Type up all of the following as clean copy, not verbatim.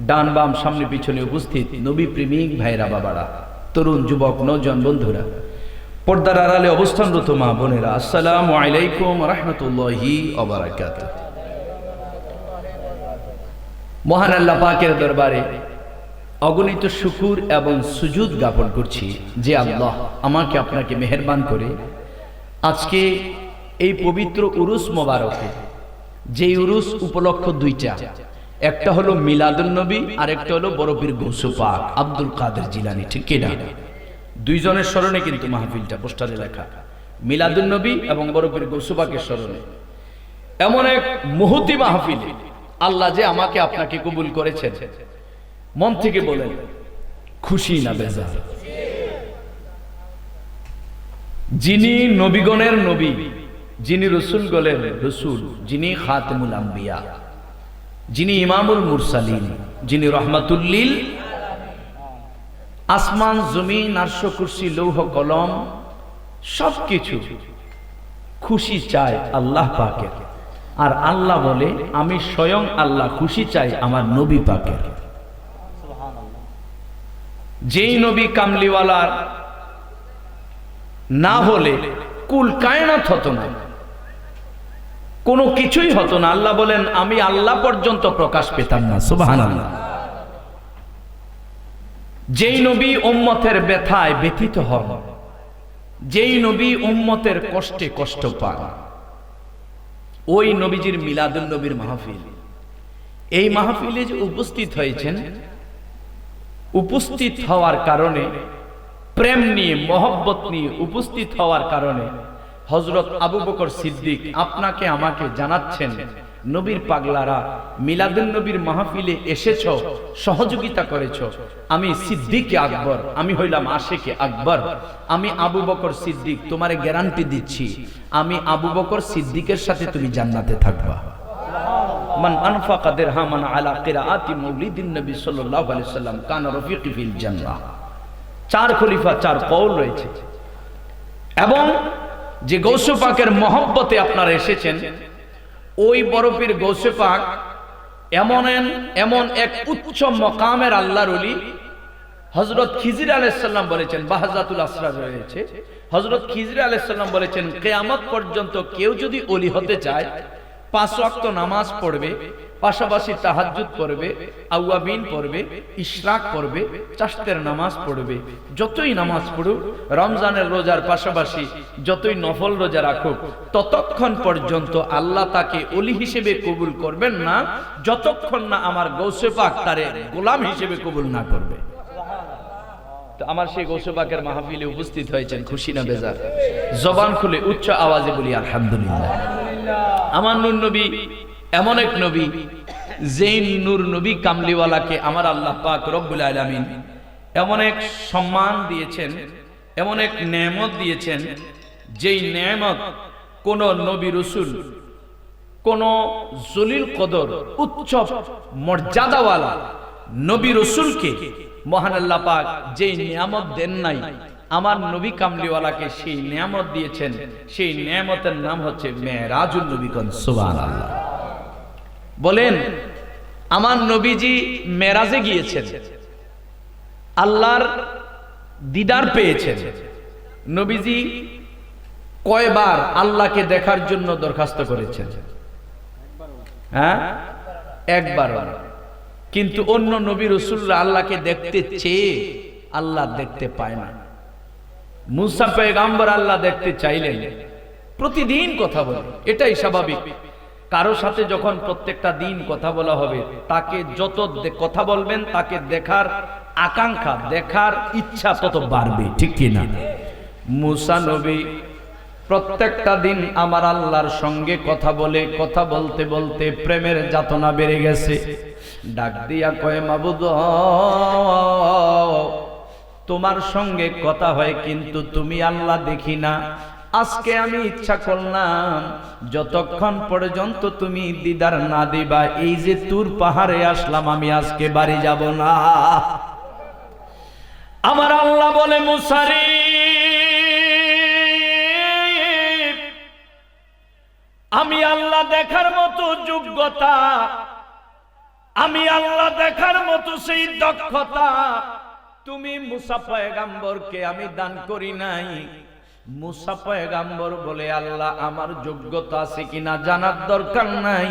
ডান বাম সামনে পিছনে উপস্থিত নবী প্রেমিক ভাইরা বাবারা, তরুণ যুবক নওজোয়ান বন্ধুরা, পর্দার আড়ালে অবস্থানরত মা বোনেরা, আসসালামু আলাইকুম রাহমাতুল্লাহি ওয়া বারাকাতুহু। মহান আল্লাহ পাকের দরবারে অগণিত শুকর এবং সুজুদ জ্ঞাপন করছি যে আল্লাহ আমাকে আপনাকে মেহেরবান করে আজকে এই পবিত্র উরুস মোবারকে, যে উরুস উপলক্ষ দুইটা, একটা হলো মিলাদুন নবী আর একটা হলো বড় পীর গৌসে পাক আব্দুল কাদের জিলানী, ঠিক কিনা? দুইজনের স্মরণে কিন্তু মাহফিলটা, পোস্টারে লেখা মিলাদুন নবী এবং বড় পীর গৌসে পাকের স্মরণে। এমন এক মুহূর্তে মাহফিল আল্লাহ যে আমাকে আপনাকে কবুল করেছেন, মন থেকে বলেন খুশি না বেজার? যিনি নবীগণের নবী, যিনি রসুলগণের রসুল, যিনি খাতেমুল আম্বিয়া, যিনি ইমামুল মুরসালিন, যিনি রহমাতুল লিল আসমান জমিন আরশ কুরসি লৌহ কলম সবকিছু খুশি চায় আল্লাহ পাকের। আর আল্লাহ বলে আমি স্বয়ং আল্লাহ খুশি চাই আমার নবী পাকের। যেই নবী কামলিওয়ালার না হলে কুল কায়নাত হতো না, কোনো কিছুই হতো না। আল্লাহ বলেন আমি আল্লাহ পর্যন্ত প্রকাশ পেতাম না। সুবহানাল্লাহ। যেই নবী উম্মতের ব্যথায় ব্যথিত হন, যেই নবী উম্মতের কষ্টে কষ্ট পান, ওই নবীজির মিলাদুন নবীর মাহফিল। এই মাহফিলে যে উপস্থিত হয়েছেন, উপস্থিত হওয়ার কারণে, প্রেম নিয়ে মহব্বত নিয়ে উপস্থিত হওয়ার কারণে হযরত আবু বকর সিদ্দিক আপনাকে আমাকে জানাচ্ছেন, নবীর পাগলারা মিলাদুন নবীর মাহফিলে এসেছো, সহযোগিতা করেছো। আমি সিদ্দিকে আকবর, আমি হইলাম আশিকে আকবর, আমি আবু বকর সিদ্দিক তোমারে গ্যারান্টি দিচ্ছি, আমি আবু বকর সিদ্দিকের সাথে তুমি জান্নাতে থাকবা। মান আনফাকা দিরহামান আলা কিরাআতি মাউলিদিন নবী সাল্লাল্লাহু আলাইহি ওয়াসাল্লাম কানা রফিকি ফিল জান্নাহ। চার খলিফা, চার কওল রয়েছে। এবং যে গৌসে পাকের মহব্বতে আপনারা এসেছেন, ওই বড় পীর গৌসে পাক এমন এক উচ্চ মকামের আল্লাহর ওলি। হযরত খিজির আলাইহিস সালাম বলেছেন, বাহজাতুল আসরার রয়েছে, হযরত খিজির আলাইহিস সালাম বলেছেন কিয়ামত পর্যন্ত কেউ যদি ওলি হতে চায় 5 ওয়াক্ত নামাজ পড়বে, পাশাপাশি তাহাজ্জুদ পড়বে, আওয়াবিন পড়বে, ইশরাক পড়বে, চাশতের নামাজ পড়বে, যতই নামাজ পড়ুক, রমজানের রোজার পাশাপাশি যতই নফল রোজা রাখুক, ততক্ষণ পর্যন্ত আল্লাহ তাকে ওলি হিসেবে কবুল করবেন না যতক্ষণ না আমার গৌসে পাক তারে গোলাম হিসেবে কবুল না করবে। তো আমার সেই গৌসে পাকের মাহফিলে উপস্থিত হয়েছেন, খুশি না বেজার? জবান খুলে উচ্চ আওয়াজে বলি আলহামদুলিল্লাহ। আমার নূর নবী এমন এক নবী, যেই নূর নবী কামলিওয়ালাকে আমার আল্লাহ পাক রব্বুল আলামিন এমন এক সম্মান দিয়েছেন, এমন এক নেয়ামত দিয়েছেন, যেই নেয়ামত কোন নবী রাসূল, কোন জলিল কদর উচ্চ মর্যাদাওয়ালা নবী রাসূলকে মহান আল্লাহ পাক যেই নিয়ামত দেন নাই, আমার নবী কামলিওয়ালাকে সেই নিয়ামত দিয়েছেন। সেই নিয়ামতের নাম হচ্ছে মেরাজুন নবী। সুবহানাল্লাহ। বলেন আমার নবীজি মেরাজে গিয়েছেন, আল্লাহর দিদার পেয়েছেন। নবীজি কয়বার আল্লাহকে দেখার জন্য দরখাস্ত করেছেন? হ্যাঁ, একবার। কিন্তু অন্য নবী রাসূলরা আল্লাহকে দেখতে চেয়ে আল্লাহ দেখতে পায় না। মুসা পয়গম্বর আল্লাহ দেখতে চাইলেন, প্রতিদিন কথা বলে, এটাই স্বাভাবিক। কারো সাথে যখন প্রত্যেকটা দিন কথা বলা হবে, তাকে যত কথা বলবেন তাকে দেখার আকাঙ্ক্ষা, দেখার ইচ্ছা তত বাড়বে, ঠিক কিনা? মুসা নবী প্রত্যেকটা দিন আমার আল্লাহর সঙ্গে কথা বলে, কথা বলতে বলতে প্রেমের যাতনা বেড়ে গেছে। ডাক দিয়া কয়, মাবুদ তোমার সঙ্গে কথা হয় কিন্তু তুমি আল্লাহ দেখি না। আজকে আমি ইচ্ছা করলাম যতক্ষণ পর্যন্ত তুমি দিদার না দিবা, এই যে তুর পাহাড়ে আসলাম, আমি আজকে বাড়ি যাব না। আমার আল্লাহ বলে, মুসারি আমি আল্লাহ দেখার মতো যোগ্যতা আমি আল্লাহ দেখার মতো সেই দক্ষতা তুমি মুসা পয়গম্বরকে আমি দান করি নাই। মুসা পয়গম্বর বলে, আল্লাহ আমার যোগ্যতা আছে কিনা জানার দরকার নাই,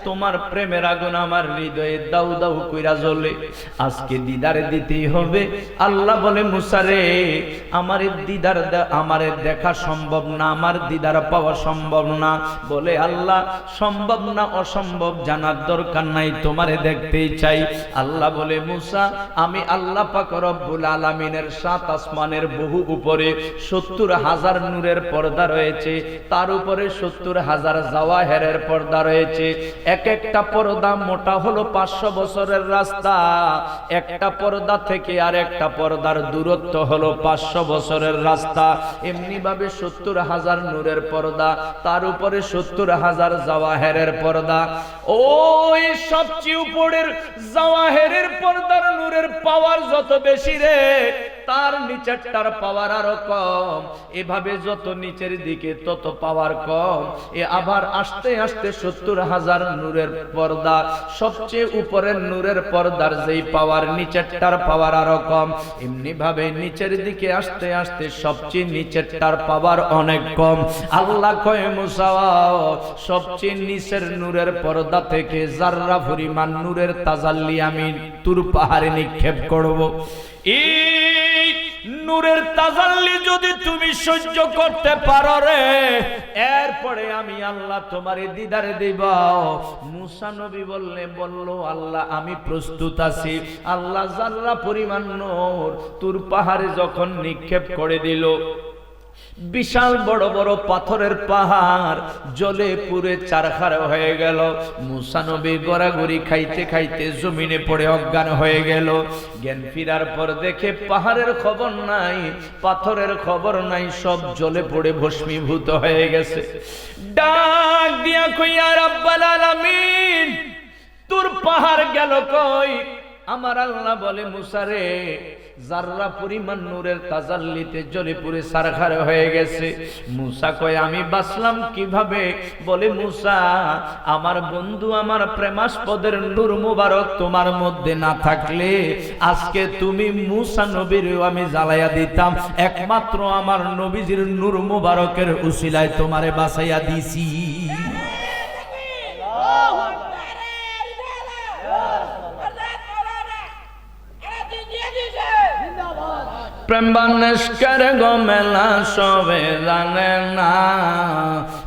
তোমার প্রেমের আগুন আমার হৃদয়ে দাউ দাউ কইরা জ্বলে, আজকে দিদার দিতেই হবে। আল্লাহ বলে, মুসা রে, আমার দিদার আমার দেখা সম্ভব না, আমার দিদার পাওয়া সম্ভব না। বলে, আল্লাহ সম্ভব না অসম্ভব জানার দরকার নাই, তোমারে দেখতেই চাই। আল্লাহ বলে, মুসা আমি আল্লাহ পাক রব্বুল আলামিনের 7 আসমানের বহু উপরে 70,000 নূরের পর্দা রয়েছে, তার উপরে 70,000 জাওয়াহেরের পর্দা রয়েছে। এক একটা পর্দা মোটা হলো 500 বছরের রাস্তা, একটা পর্দা থেকে আর একটা পর্দার দূরত্ব হলো 500 বছরের রাস্তা। এমনি ভাবে 70,000 নূরের পর্দা, তার উপরে 70,000 জাওয়াহেরের পর্দা। ওই সবচেয়ে উপরের জাওয়াহেরের পর্দার নূরের পাওয়ার যত বেশি রে, তার নিচেরটার পাওয়ার আরো কম। এভাবে যত নিচের দিকে তত পাওয়ার কম। এ আবার আস্তে আস্তে 70,000 নূরের পর্দা, সবচেয়ে উপরের নূরের পর্দার যেই পাওয়ার, নিচেরটার পাওয়ার আরো কম। এমনি ভাবে নিচের দিকে আস্তে আস্তে সবচেয়ে নিচেরটার পাওয়ার অনেক কম। আল্লাহ কয়, মুসা সবচেয়ে নিচের নূরের পর্দা থেকে জাররা পরিমাণ নূরের তাজাল্লি আমি তুর পাহাড়ে নিক্ষেপ করব। এই নূরের তাজাল্লি যদি তুমি সহ্য করতে পারো রে, এরপরে আমি আল্লাহ তোমারে দিদারে দেব। মুসা নবী বলল, আল্লাহ আমি প্রস্তুত আছি। আল্লাহ জাররা পরিমাণ নূর তুর পাহাড়ে যখন নিক্ষেপ করে দিল, বিশাল বড় বড় পাথরের পাহাড় জ্বলে পুড়ে চারখার হয়ে গেল। মুসা নবী গড়াগড়ি খাইতে খাইতে জমিনে পড়ে অজ্ঞান হয়ে গেল। জ্ঞান ফিরার পর দেখে পাহাড়ের খবর নাই, পাথরের খবর নাই, সব জ্বলে পড়ে ভস্মীভূত হয়ে গেছে। ডাক দিয়া কই, ইয়া রাব্বাল আলামিন, তোর পাহাড় গেল কই? আমার আল্লাহ বলে, মুসা রে, জাররা পরিমাণ নূরের তাজাল্লিতে জ্বলে পুড়ে সারখার হয়ে গেছে। মুসা কয়, আমি বাঁচলাম কিভাবে? বলে, মুসা আমার বন্ধু, আমার প্রেমাস্পদের নূর মুবারক তোমার মধ্যে না থাকলে আজকে তুমি মুসা নবীরও আমি জ্বালাইয়া দিতাম। একমাত্র আমার নবীজির নূর মুবারকের উসিলায় তোমারে বাঁচাইয়া দিছি। প্রেম বানেশকের গো মেলা সবে জানে না,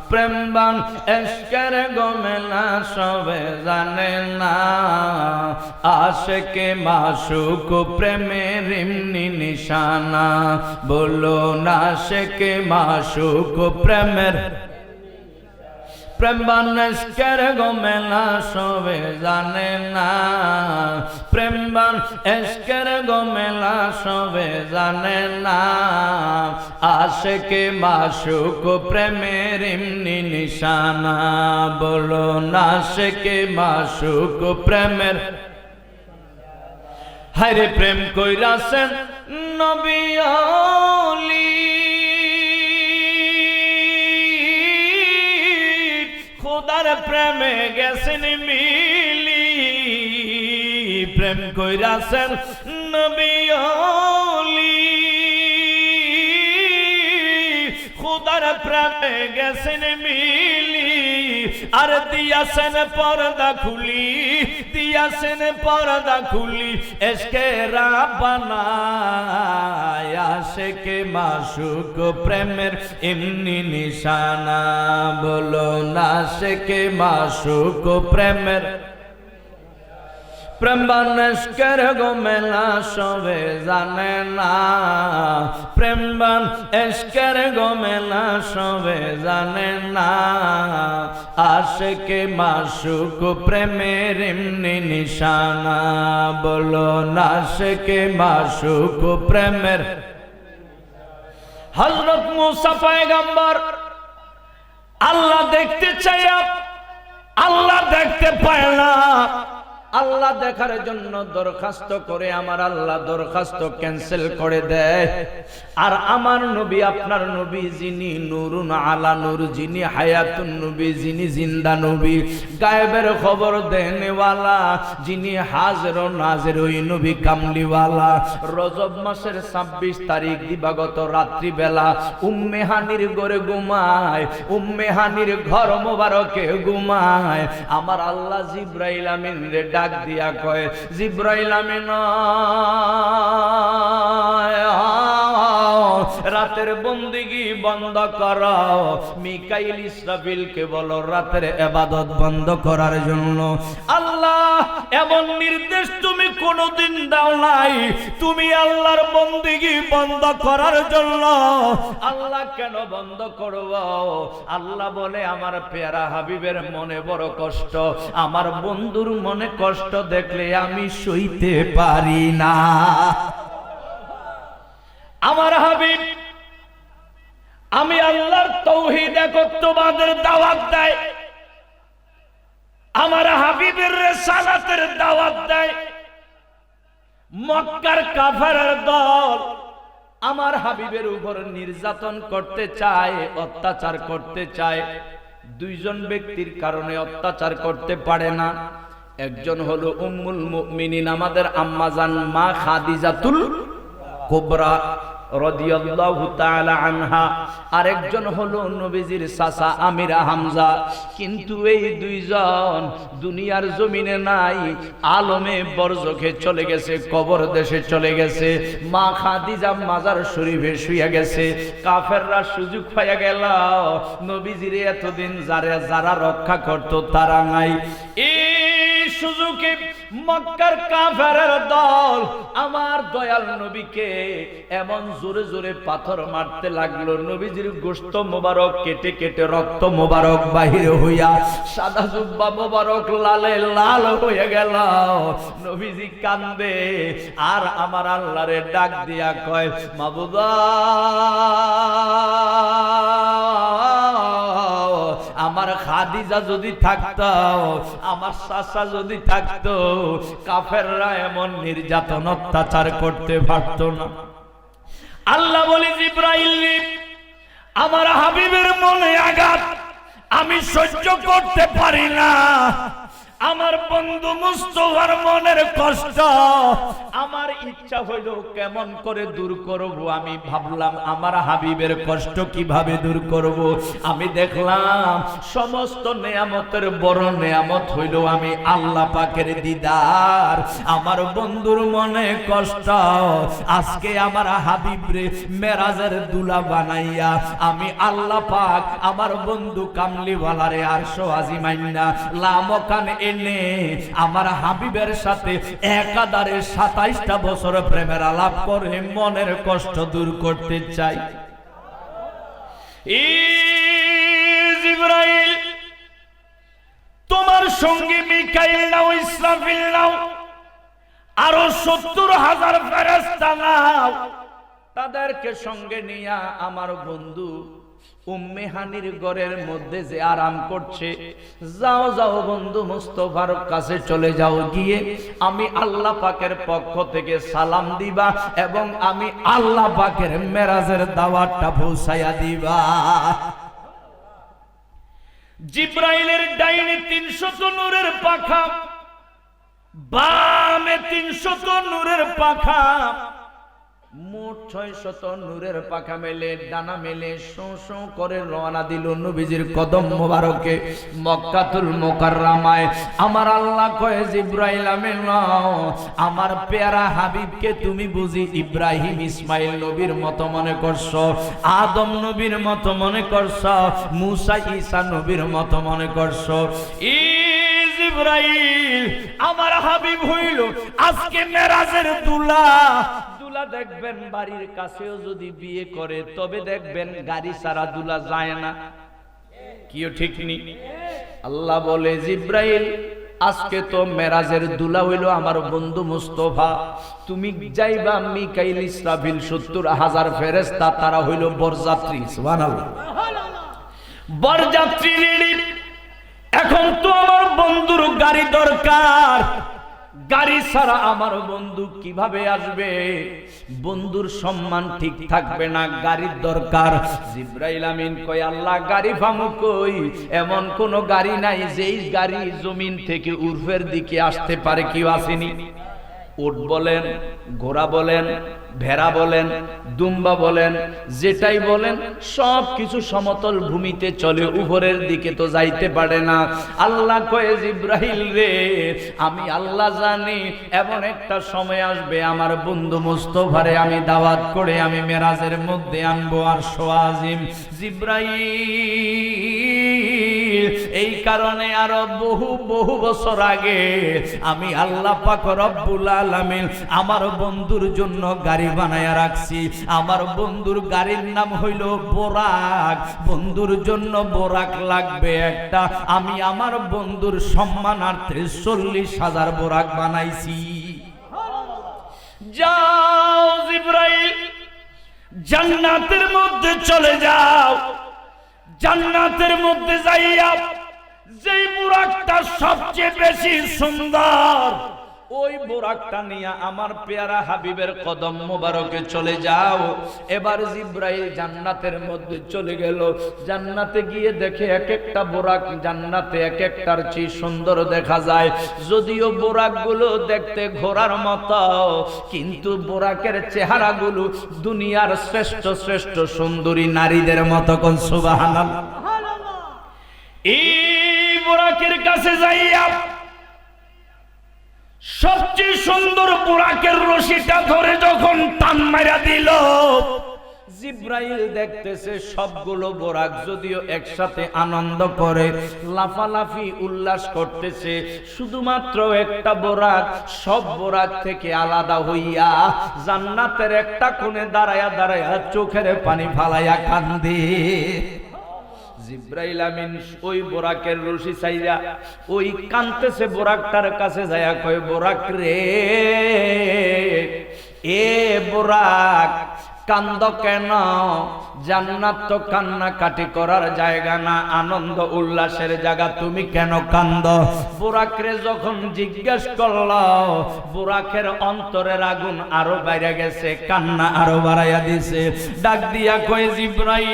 প্রেম বানেশকের গো মেলা সবে জানে না। আশিকে মাশুক প্রেমের এমনি নিশানা, বলো না আশিকে মাশুক প্রেমের। প্রেম বানেশকের গো মেলা সবে জানে না, প্রেম বানেশকের গো মেলা সবে জানে না। আশিকে মাশুক প্রেমের এমনি নিশানা, বলো না আশিকে মাশুক প্রেমের। হায়রে প্রেম কইরাছেন নবী আলী, খোদার প্রেমে গেছেন মিলি। প্রেম কইরাছেন নবী আলী, খোদার প্রেমে গেছেন মিলি। আর দিয়াছেন পর্দা খুলি, দিয়াছেন পর্দা খুলি, এসকে রাব্বানা। আশিকে মাশুক প্রেমের এমনি নিশানা, বলো না আশিকে মাশুক প্রেমের। প্রেম বানেশকের গো মেলা সবে জানে না, প্রেম বানেশকের গো মেলা সবে জানে না। আশিকে মাশুক প্রেমের এমনি নিশানা, বলো না আশিকে মাশুক প্রেমের। হযরত মুসা পয়গম্বর আল্লাহ দেখতে চাইয়া আল্লাহ দেখতে পায় না। আল্লাহ দেখার জন্য দরখাস্ত করে আমার আল্লাহ দরখাস্ত ক্যান্সেল করে দেয়। আর আমার নবী আপনার নবী যিনি নূরুন আলা নূর, যিনি হায়াতুন নবী, যিনি জিন্দা নবী, গায়েবের খবর দেনেওয়ালা, যিনি হাজির ও নাজির ওই নবী কামলিওয়ালা, রজব মাসের 26 তারিখ দিবাগত রাত্রিবেলা উম্মে হানির ঘরে ঘুমায়, উম্মে হানির ঘর মোবারকে ঘুমায়। আমার আল্লাহ জিব্রাইল আমিন রে ডাক দিয়া কয়, জিব্রাইল আমিন রাতের বন্দেগী বন্ধ করো, মিকাইল ইসরাফিলকে বলো রাতের ইবাদত বন্ধ করার জন্য। আল্লাহ এমন নির্দেশ তুমি কোনোদিন দাও নাই, তুমি আল্লাহর বন্দেগী বন্ধ করার জন্য। আল্লাহ কেন বন্ধ করব? আল্লাহ বলে আমার পেয়ারা হাবিবের মনে বড় কষ্ট, আমার বন্ধুর মনে কষ্ট দেখলে আমি সইতে পারি না। আমার হাবিব আমি আল্লাহর তাওহীদ একত্ববাদের দাওয়াত দেয়, আমার হাবিবের রিসালাতের দাওয়াত দেয়। মক্কার কাফেরের দল আমার হাবিবের উপর নির্যাতন করতে চায়, অত্যাচার করতে চায়। দুইজন ব্যক্তির কারণে অত্যাচার করতে পারে না। একজন হলো উম্মুল মুমিনিন আমাদের আম্মাজান মা খাদিজাতুল কুবরা রাদিয়াল্লাহু তাআলা আনহা, আরেকজন হলো নবীজির চাচা আমিরা হামজা। কিন্তু এই দুইজন দুনিয়ার জমিনে নাই, আলমে বরজখে চলে গেছে, কবর দেশে চলে গেছে। মা খাদিজা মাজার শরীফে শুয়ে গেছে। কাফেররা সুযোগ পাইয়া গেল, নবীজির এতদিন যারা রক্ষা করত তারা নাই। এই সুযোগে মক্কার কাফেরের দল আমার দয়াল নবীকে এমন জোরে জোরে পাথর মারতে লাগলো, নবীজির গোশত মোবারক কেটে কেটে রক্ত মোবারক বাহির হইয়া সাদা জুব্বা মোবারক লালে লাল হয়ে গেল। নবীজি কান্দে আর আমার আল্লাহরে ডাক দিয়া কয়, মাবুদা আমার খাদিজা যদি থাকতো, আমার চাচা যদি থাকতো, কাফেররা এমন নির্যাতন অত্যাচার করতে পারতো না। আল্লাহ বলে, জিব্রাইল আমার হাবিবের মনে আঘাত আমি সহ্য করতে পারি না। আমার বন্ধু মুস্তাফার মনের কষ্ট আমার ইচ্ছা হইল কেমন করে দূর করব। আমি ভাবলাম আমার হাবিবের কষ্ট কিভাবে দূর করব। আমি দেখলাম সমস্ত নেয়ামতের বড় নেয়ামত হইল আমি আল্লাহ পাকের দিদার। আমার বন্ধুর মনে কষ্ট, আজকে আমার হাবিবরে মেরাজের দুলা বানাইয়া আমি আল্লাহ পাক আমার বন্ধু কামলিওয়ালারে আরশ আজিমাইনা লামকান এনে আমার হাবিবের সাথে একাধারে 27টা বছর প্রেমের আলাপ করে মনের কষ্ট দূর করতে চাই। জিবরাইল তোমার সঙ্গে মিকাইল নাও, ইসরাফিল নাও, আরো 70,000 ফেরেশতা নাও, তাদেরকে সঙ্গে নিয়ে আমার বন্ধু উম্মে হানির ঘরের মধ্যে যে আরাম করছে, যাও যাও বন্ধু মুস্তাফার কাছে চলে যাও, গিয়ে আমি আল্লাহ পাকের পক্ষ থেকে সালাম দিবা এবং আমি আল্লাহ পাকের মেরাজের দাওয়াতটা পৌঁছায়া দিবা। জিব্রাইলের ডাইনে 300 নূরের পাখা, বামে 300 নূরের পাখা, মোট 600 নূরের পাখা মেলে ডানা মেলে শো শো করে রওনা দিল নবীজির কদম মোবারকে মক্কাতুল মুকাররমায়। আমার আল্লাহ কয়, জিব্রাইল আমিন আমার পেয়ারা হাবিবকে তুমি বুঝি ইব্রাহিম ইসমাইল নবীর মতো মনে করছো, আদম নবীর মতো মনে করছো, মুসা ঈসা নবীর মতো মনে করছো। জিব্রাইল আমার হাবিব হইল আজকে মেরাজের দুলা। দেখবেন বাড়ির কাছেও যদি বিয়ে করে তবে দেখবেন গাড়ি ছাড়া দুলা যায় না, কিও ঠিক নি? আল্লাহ বলে, জিব্রাইল আজকে তো মেরাজের দুলা হইল আমার বন্ধু মুস্তাফা, তুমি যাইবা মিকাইল ইসরাফিল 70,000 ফেরেশতা তারা হইল বরযাত্রী। সুবহানাল্লাহ, বরযাত্রী। এখন তো আমার বন্ধুর গাড়ি দরকার, গাড়ি ছাড়া আমার বন্ধু কিভাবে আসবে? বন্ধুর সম্মান ঠিক থাকবে না, গাড়ির দরকার। জিবরাইল আমিন কয় আল্লাহ গাড়ি পামু কই? এমন কোন গাড়ি নাই যেই গাড়ি জমিন থেকে উর্ফের দিকে আসতে পারে, কেউ আসেনি। উট বলেন, ঘোড়া বলেন, ভেড়া বলেন, দুম্বা বলেন, যেটাই বলেন সব কিছু সমতল ভূমিতে চলে, উপরের দিকে তো যাইতে পারে না। আল্লাহ কয়ে জিবরাইল রে, আমি আল্লাহ জানি এমন একটা সময় আসবে আমার বন্ধু মুস্তাফারে আমি দাওয়াত করে আমি মেরাজের মধ্যে আনবো আরশ আজিম। জিবরাইল এই কারণে আরো বহু বহু বছর আগে আমি আল্লাহ পাক রব্বুল আলামিন আমার বন্ধুর জন্য গাড়ি বানায়া রাখছি। আমার বন্ধুর গাড়ির নাম হইল বোরাক। বন্ধুর জন্য বোরাক লাগবে একটা, আমি আমার বন্ধুর সম্মানার্থে 40,000 বোরাক বানাইছি। যাও জিবরাইল, জান্নাতের মধ্যে চলে যাও। জান্নাতের মধ্যে যাইয়া যেই বোরাকটা সবচেয়ে বেশি সুন্দর, ওই বোরাকটা নিয়ে আমার পেয়ারা হাবিবের কদম মোবারকে চলে যাও। এবার জিবরাইল জান্নাতের মধ্যে চলে গেল। জান্নাতে গিয়ে দেখে এক একটা বোরাক জান্নাতে এক একটার চেয়ে সুন্দর দেখা যায়। যদিও বোরাকগুলো দেখতে ঘোড়ার মতো, কিন্তু বোরাকের চেহারাগুলো দুনিয়ার শ্রেষ্ঠ শ্রেষ্ঠ সুন্দরী নারীদের মতো। কোন সুবহানাল্লাহ। এই বোরাকের কাছে যাইয়া সবচেয়ে সুন্দর বোরাকের রশিটা ধরে যখন টান মারা দিল, জিবরাইল দেখতেছে সবগুলো বোরাক যদিও একসাথে আনন্দ করে লাফালাফি উল্লাস করতেছে, শুধুমাত্র একটা বোরাক সব বোরাক থেকে আলাদা হইয়া জান্নাতের একটা কোণে দাঁড়ায়া দাঁড়ায়া চোখের পানি ফালাইয়া কান্দে। জিবরাইল আমিন ওই বোরাকের রশি চাইয়া ওই কানতেছে বোরাকটার কাছে যায়া কয়, বোরাক রে, এ বোরাক কান্দ কেন? জান্নাত তো কান্নাকাটি করার জায়গা না, আনন্দ উল্লাসের জায়গা, তুমি কেন কান্দ? বোরাক রে যখন জিজ্ঞেস করল, বোরাকের অন্তরের আগুন আরো বাইরে গেছে, কান্না আরো বাড়াইয়া দিছে। ডাক দিয়া কয়, জিবরাইল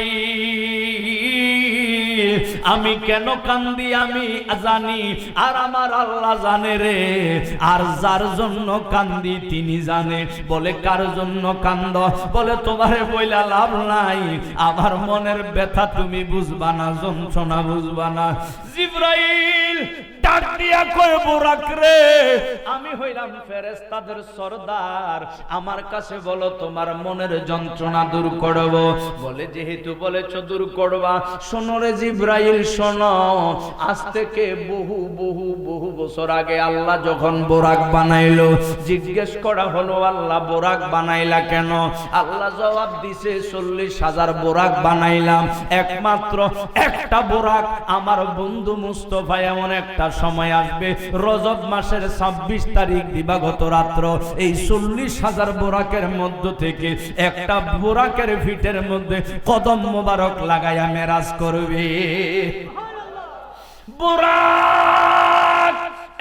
আমি কেন কান্দি আমি জানি, আর আমার আল্লাহ জানে রে, আর যার জন্য কান্দি তিনি জানে। বলে কার জন্য কান্দ? বলে তোমারে বইলা লাভ নাই, আমার মনের ব্যথা তুমি বুঝবা না, যন্ত্রণা বুঝবা না। জিবরাইল ডাক দিয়া কয়, বোরাক রে, আমি হইলাম ফেরেশতাদের সরদার, আমার কাছে বলো তোমার মনের যন্ত্রণা দূর করব। বলে যেহেতু বলেছো দূর করবা, শোনো রে জিবরাইল শোনো, আজ থেকে বহু বহু বহু বছর আগে আল্লাহ যখন বোরাক বানাইলো, জিজ্ঞেস করা হলো আল্লাহ বোরাক বানাইলা কেন? আল্লাহ জবাব দিছে 40,000 বোরাক বানাইলাম, একমাত্র একটা বোরাক আমার বন্ধু মুস্তাফা এমন একটা সময় আসবে, রজব মাসের 26 তারিখ দিবাগত রাত্র, এই 40,000 বোরাকের মধ্য থেকে একটা বোরাকের ফিটের মধ্যে কদম মোবারক লাগাইয়া মেরাজ করবে। বোরাক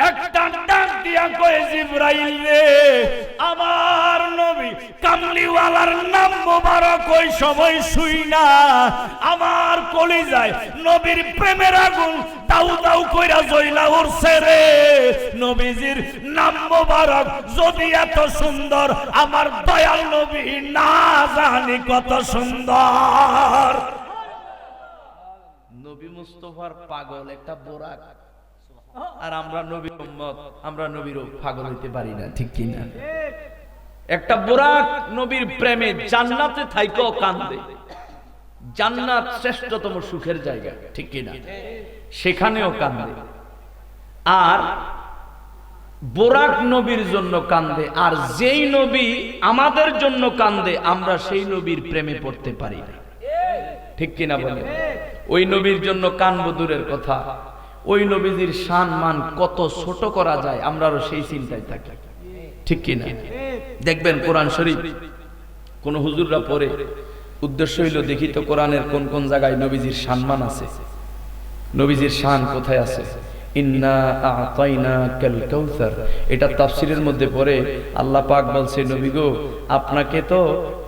একটা ডাক দিয়া কয়, জিবরাইল রে, আমার নবী কামলিওয়ালার নাম মোবারক ওই সময় শুই না আমার কলিজায় নবীর প্রেমের আগুন দাউ দাউ কইরা জ্বলা উঠছে রে। নবীজির নাম মোবারক যদি এত সুন্দর, আমার দয়াল নবী না জানি কত সুন্দর। নবী মুস্তাফার পাগল একটা বোরাক, আর আমরা নবীর উম্মত, আমরা নবীর পাগল হইতে পারি না, ঠিক কি না? একটা বোরাক নবীর প্রেমে জান্নাতে থাইকো কান্দে। জান্নাত শ্রেষ্ঠতম সুখের জায়গা, ঠিক কি না? সেখানেও কান্দে। আর বোরাক নবীর জন্য কান্দে, আর যেই নবী আমাদের জন্য কান্দে আমরা সেই নবীর প্রেমে পড়তে পারি না, ঠিক কি না বলে? ওই নবীর জন্য কানবো দূরের কথা, ওই নবীজির শান মান কত ছোট করা যায় আমরাও সেই চিন্তায় থাকি, ঠিক কি না? দেখবেন কোরআন শরীফ কোন হুজুররা পড়ে, উদ্দেশ্য হইল দেখি তো কোরআনের কোন কোন জায়গায় নবীজির সম্মান আছে, নবীজির শান কোথায় আছে। ইন্না আ'তাইনাকাল কাউসার। এটা তাফসীরের মধ্যে পড়ে আল্লাহ পাক বলছে, নবী গো, আপনাকে তো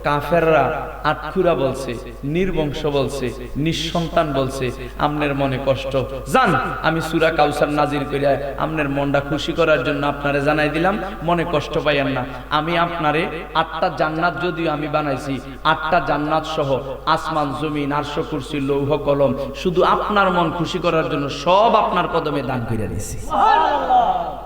কাফেররা আটখুরা বলছে, নির্বংশ বলছে, নিঃসন্তান বলছে, আমনের মনে কষ্ট। জান, আমি সূরা কাউসার নাজির কইরা আমনের মনটা খুশি করার জন্য আপনারে জানাই দিলাম, মনে কষ্ট পাইয়েন না। আমি আপনারে 8টা জান্নাত যদিও আমি বানাইছি, 8টা জান্নাত সহ আসমান, জমিন, আরশ, কুরসি, লৌহ, কলম, শুধু আপনার মন খুশি করার জন্য সব আপনার কদমে দান করে দিয়েছি।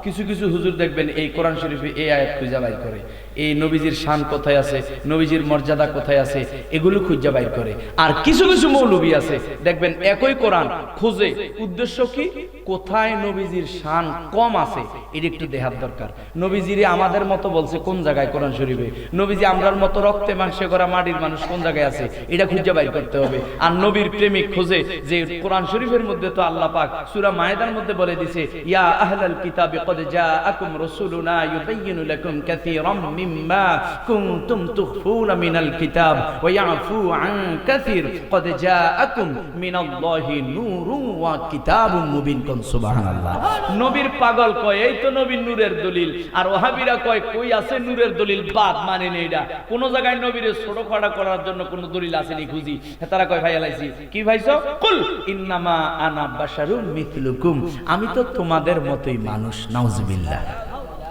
কিছু কিছু হুজুর দেখবেন এই কোরআন শরীফে এই আয়াত খুঁজে বাইর করে, এই নবীজির শান কোথায় আছে, নবীজির মর্যাদা কোথায় আছে, এগুলো খুঁজে বাইর করে। আর কিছু কিছু মৌলবী আছে দেখবেন একই কোরআন খুঁজে, উদ্দেশ্য কি, কোথায় নবীজির শান কম আছে এটা একটু দেখার দরকার। নবীজিরে আমাদের মতো বলছে কোন জায়গায় কোরআন শরীফে, নবীজি আমরার মতো রক্তে মাংসে করা মাটির মানুষ কোন জায়গায় আছে এটা খুঁজে বাইর করতে হবে। আর নবীর প্রেমিক খুঁজে যে কোরআন শরীফের মধ্যে তো আল্লাহ পাক সূরা মায়েদার মধ্যে বলে দিয়েছে, ইয়া আহলাল কিতাবি ক্বাদ জাআকুম রাসূলুনা ইউবাইয়িনু লাকুম কাসীরাম মিম্মা কুনতুম তুখফুনা মিনাল কিতাব ওয়া ইয়াফু আন কাসীর ক্বাদ জাআকুম মিনাল্লাহি নূরুন ওয়া কিতাবুম মুবিন। কোন সুবহানাল্লাহ। নবীর পাগল কয় এই তো নবীর নূরের দলিল, আর ওহাবীরা কয় কই আছে নূরের দলিল, বাদ মানে নেই। এটা কোন জায়গায় নবীরে ছোট খড়া করার জন্য কোন দলিল আসেনি খুঁজি। তারা কয় ভাই আলাইছি কি ভাইছো, কুল ইন্নামা আনা বাশারুম মিথলুকুম, আমি তো তোমাদের মতোই মানুষ। নাউজুবিল্লাহ,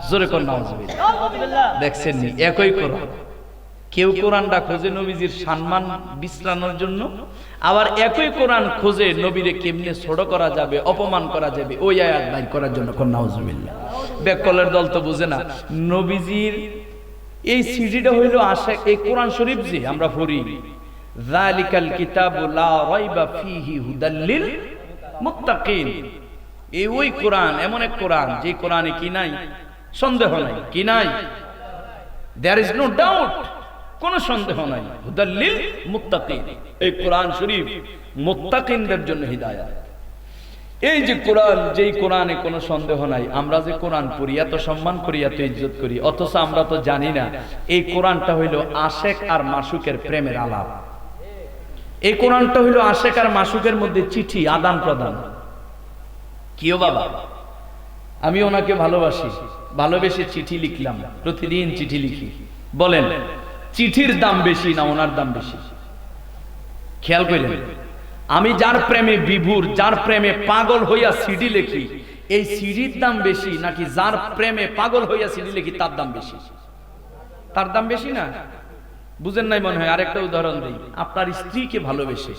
জোরে কোন নাউজুবিল্লাহ। দেখছেন নি একই কোরআন, কেউ কোরআনটা খোঁজে নবীজির সম্মান বিশ্রানোর জন্য, আবার একই কোরআন খোঁজে নবীরে কেমনে ছোট করা যাবে, অপমান করা যাবে, ওই আয়াত বাইর করার জন্য কোন নাউজুবিল্লাহ। বেকলের দল তো বুঝে না নবীজির এই সিডিটা হইল আশা, এই কোরআন শরীফ যে আমরা পড়ি, যালিকাল কিতাবু লা রাইবা ফীহি হুদাল লিল মুত্তাকিন, এই ওই কোরআন, এমন এক কোরআন যে কোরআনে কি নাই, সন্দেহ নাই, কি নাই, দেয়ার ইজ নো ডাউট, কোন সন্দেহ নাই, হুদাল লিল মুত্তাকিন। এই কোরআন শরীফ মুত্তাকিনদের জন্য হিদায়াত। এই যে কোরআন, যেই কোরআনে কোনো সন্দেহ নাই, আমরা যে কোরআন পড়ি, এত সম্মান করি, এত ইজ্জত করি, অথচ আমরা তো জানি না এই কোরআনটা হইল আশেক আর মাসুকের প্রেমের আলাপ। এই কোরআনটা হইল আশেক আর মাসুকের মধ্যে চিঠি আদান প্রদান। কিও বাবা, আমি ওনাকে ভালোবাসি, ভালোবেসে চিঠি লিখলাম, প্রতিদিন চিঠি লিখি, বলেন চিঠির দাম বেশি না ওনার দাম বেশি? খেয়াল করেন, আমি যার প্রেমে বিভোর, যার প্রেমে পাগল হইয়া সিডি লিখি, এই সিডির দাম বেশি নাকি যার প্রেমে পাগল হইয়া সিডি লিখি তার দাম বেশি? তার দাম বেশি না? বুঝেন নাই মনে হয়। আরেকটা উদাহরণ দিই, আপনার স্ত্রীকে ভালোবেসে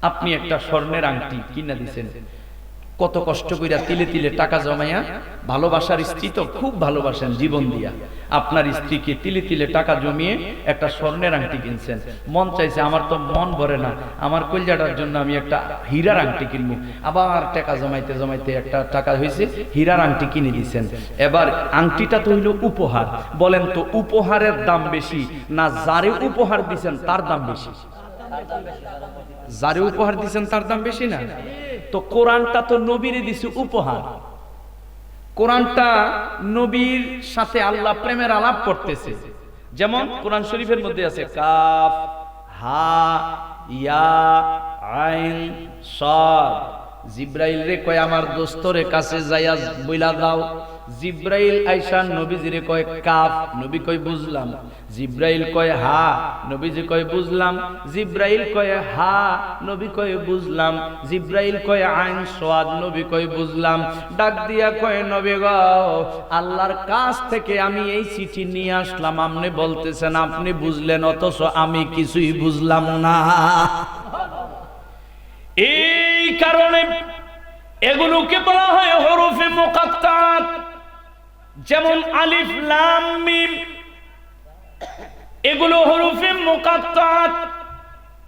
আপনি একটা স্বর্ণের আংটি কিনা দিছেন, কত কষ্ট কইরা তিলে তিলে টাকা জমাইয়া, ভালোবাসার স্ত্রী তো খুব ভালোবাসেন জীবন দিয়া, আপনার স্ত্রীকে তিলে তিলে টাকা জমিয়ে একটা স্বর্ণের আংটি কিনছেন। মন চাইছে আমার তো মন ভরে না, আমার কলজাটার জন্য আমি একটা হীরার আংটি কিনবো, আবার টাকা জমাইতে জমাইতে একটা টাকা হয়েছে, হীরার আংটি কিনে দিচ্ছেন। এবার আংটিটা তো হইল উপহার, বলেন তো উপহারের দাম বেশি না যারে উপহার দিচ্ছেন তার দাম বেশি? যারে উপহার দিচ্ছেন তার দাম বেশি না? তো কোরআনটা তো নবীরে দিছে উপহার, কোরআনটা নবীর সাথে আল্লাহ প্রেমের আলাপ করতেছে। যেমন কোরআন শরীফের মধ্যে আছে কাফ হা ইয়া আইন সাদ, জিব্রাইল রে কয় আমার দোস্তরে কাছে যাইয়া বইলা দাও, জিব্রাইল আইসা নবীজিরে কয় কাফ, নবী কয় বুঝলাম, জিব্রাইল কয় হা, নবীজি কয় বুঝলাম, জিব্রাইল কয় হা, নবী কয় বুঝলাম, জিব্রাইল কয় আইন সাদ, নবী কয় বুঝলাম। ডাক দিয়া কয় নবী গো, আল্লাহর কাছ থেকে আমি এই চিঠি নিয়ে আসলাম, আপনি বলতেছেন আপনি বুঝলেন, অথচ আমি কিছুই বুঝলাম না। এই কারণে এগুলোকে বলা হয় হরফে মুকাত্তাত, যেমন আলিফ লাম মিম, এগুলো হরফে মুকাত্তাত,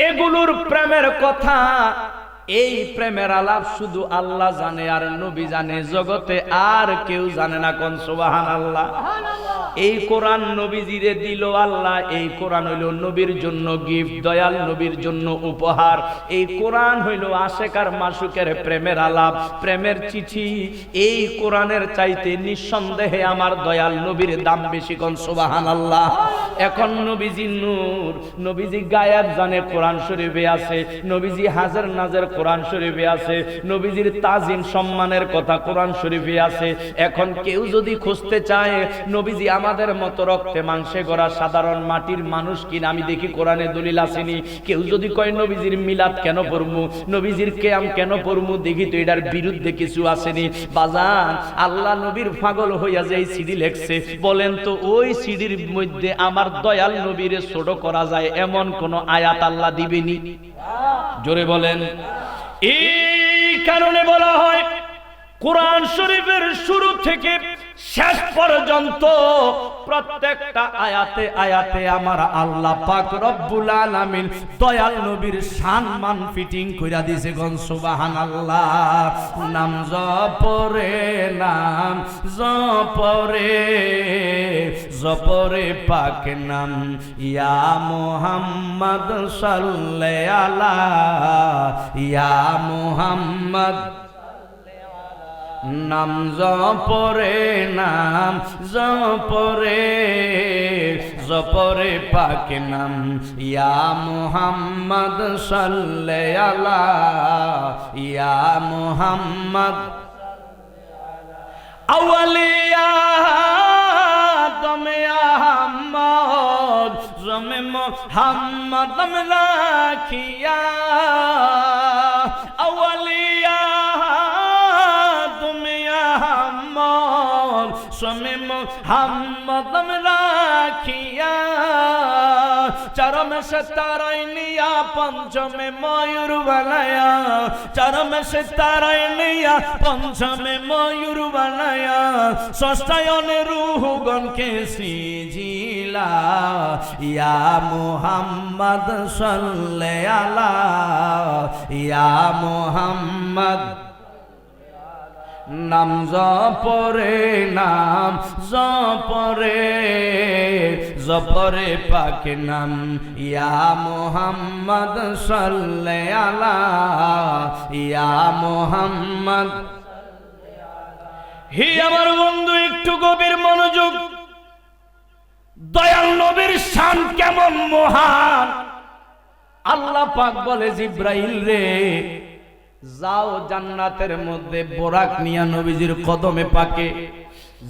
এগুলোর প্রেমের কথা, এই প্রেমের আলাপ শুধু আল্লাহ জানে আর নবী জানে, জগতে আর কেউ জানে না। কোন সুবহানাল্লাহ। এই কোরআন নবীজিরে দিল আল্লাহ। এই কোরআন হইল নবীর জন্য গিফট, দয়াল নবীর জন্য উপহার। এই কোরআন হইল আশেকার মাসুকের প্রেমের আলাপ, প্রেমের চিঠি। এই কোরআনের চাইতে নিঃসন্দেহে আমার দয়াল নবীর দাম বেশি। কোন সুবহানাল্লাহ। এখন নবীজি নূর, নবীজি গায়েব জানে কোরআন শরীফে আছে, নবীজি হাজার নাজের কোরআন শরীফে আছে, নবীজির তাজিম সম্মানের কথা কোরআন শরীফে আছে। এখন কেউ যদি খুঁজতে চায় নবীজি আমাদের মতো রক্তে মাংসে গড়া সাধারণ মাটির মানুষ কিনা, আমি দেখি কোরআনে দলিল আসেনি। কেউ যদি কয় নবীজির মিলাদ কেন পড়মু, নবীজির কিয়াম কেন পড়মু, দেখি তো এটার বিরুদ্ধে কিছু আসেনি। বাজান, আল্লাহ নবীর পাগল হইয়া যে এই সিডি লেখছে, বলেন তো ওই সিডির মধ্যে আমার দয়াল নবীরে ছোট করা যায় এমন কোন আয়াত আল্লাহ দিবেনি? জোরে বলেন। এই কারণে বলা হয় কোরআন শরীফের শুরু থেকে শেষ পর্যন্ত প্রত্যেকটা আয়াতে আয়াতে আমার আল্লাহ পাক রব্বুল আলামিন দয়াল নবীর সম্মান ফিটিং কইরা দিয়েছে। গন সুবহানাল্লাহ। নাম জপরে, নাম জপরে, জপরে পাক নাম ইয়া মুহাম্মদ সাল্লাল্লাহু আলা ইয়া মুহাম্মদ। নাম জপরে, নাম জপরে, জপরে পাক নাম ইয়া মুহাম্মদ সাল্লাল্লাহু আলা ইয়া মুহাম্মদ। আউলিয়া তুমি আহমদ জমে মুহাম্মদ রাখিয়া, আউলিয়া তুমি মুহাম্মদ রাখিয়া, চরম সে তারাই নিয়া পঞ্চমে ময়ূর বানায়া, চরম সে তারাই নিয়া পঞ্চমে ময়ূর বানায়া, ষষ্ঠায়নে রূহগণকে সিজিলা ইয়া মুহাম্মদ সাল্লাল্লাহু আলা ইয়া মুহাম্মদ। নাম জপরে, নাম জপরে, জপরে পাক নাম ইয়া মুহাম্মদ সাল্লাল্লাহু আলা ইয়া মুহাম্মদ। হি আমার বন্ধু, একটু গভীর মনোযোগ। দয়াল নবীর শান কেমন মহান। আল্লাহ পাক বলে জিব্রাইল রে, যাও জান্নাতের মধ্যে বোরাক নিয়া নবীজির কদমে পাকে।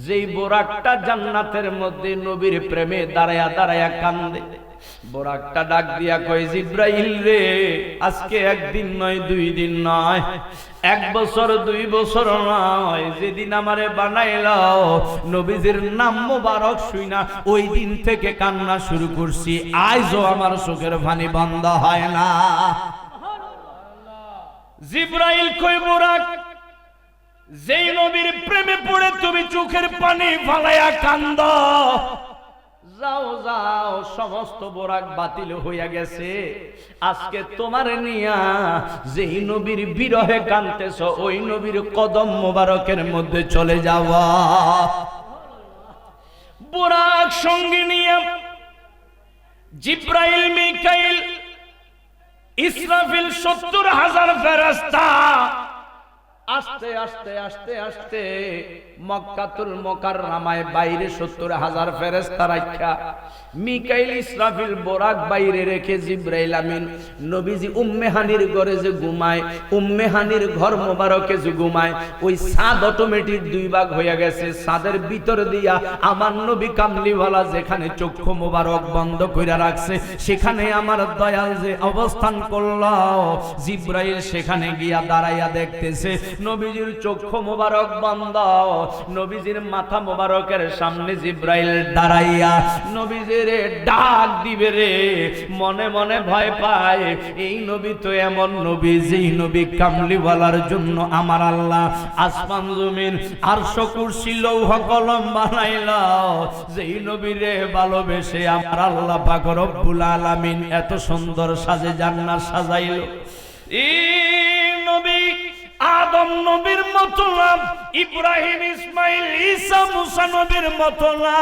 যেই বোরাকটা জান্নাতের মধ্যে নবীর প্রেমে দাঁড়ায়া দাঁড়ায়া কান্দে, বোরাকটা ডাক দিয়া কয় জিব্রাইল রে, আজকে একদিন নয়, 2 দিন নয়, 1 বছর 2 বছর নয়, যেদিন আমারে বানাইলাও নবীজির নাম মোবারক শুইনা ওই দিন থেকে কান্না শুরু করছি, আজও আমার চোখের পানি বন্ধ হয় না। জিব্রাইল কই বোরাক, যেই নবীর প্রেমে পড়ে তুমি চোখের পানি ফালাইয়া কান্দ, যাও যাও, সমস্ত বোরাক বাতিল হইয়া গেছে। আজকে তোমার নিয়া যেই নবীর বিরহে কাঁদতেছ ওই নবীর কদম মোবারকের মধ্যে চলে যাওয়া। বোরাক সঙ্গে নিয়ে জিব্রাইল, মিকাইল, ইসরাফিল 70,000 ফেরেশতা আস্তে আস্তে আস্তে আস্তে মক্কাতুল মুকাররমায় বাইরে 70,000 ফেরেশতা রাখা, মিকাইল ইসরাফিল বোরাক বাইরে রেখে জিব্রাইল আমিন নবীজি উম্মে হানির ঘরে যে ঘুমায়, উম্মে হানির ঘর মোবারকে যে ঘুমায়, ওই ছাদ অটোমেটিক 2 ভাগ হয়ে গেছে। ছাদের ভিতর দিয়া আমার নবী কামলিওয়ালা যেখানে চক্ষু মোবারক বন্ধ কইরা রাখছে, সেখানে আমার দয়াল যে অবস্থান করল, জিব্রাইল সেখানে গিয়া দাঁড়াইয়া দেখতেছে নবীজির চক্ষু মোবারক বন্ধ। নবীজির মাথা মোবারকের সামনে জিব্রাইল দাঁড়াইয়া নবীজির ডাক দিবে রে, মনে মনে ভয় পায়, এই নবী তো এমন নবী যেই নবী কামলিওয়ালার জন্য আমার আল্লাহ আসমান জমিন আরশ কুরসি লৌহ কলম বানাইল, যেই নবীরে ভালোবেসে আমার আল্লাহ পাক রব্বুল আলামিন এত সুন্দর সাজে জান্নাত সাজাইল। এই নবী আদম নবীর মতো না, ইব্রাহিম ইসমাইল ঈসা মুসা নবীর মতো না।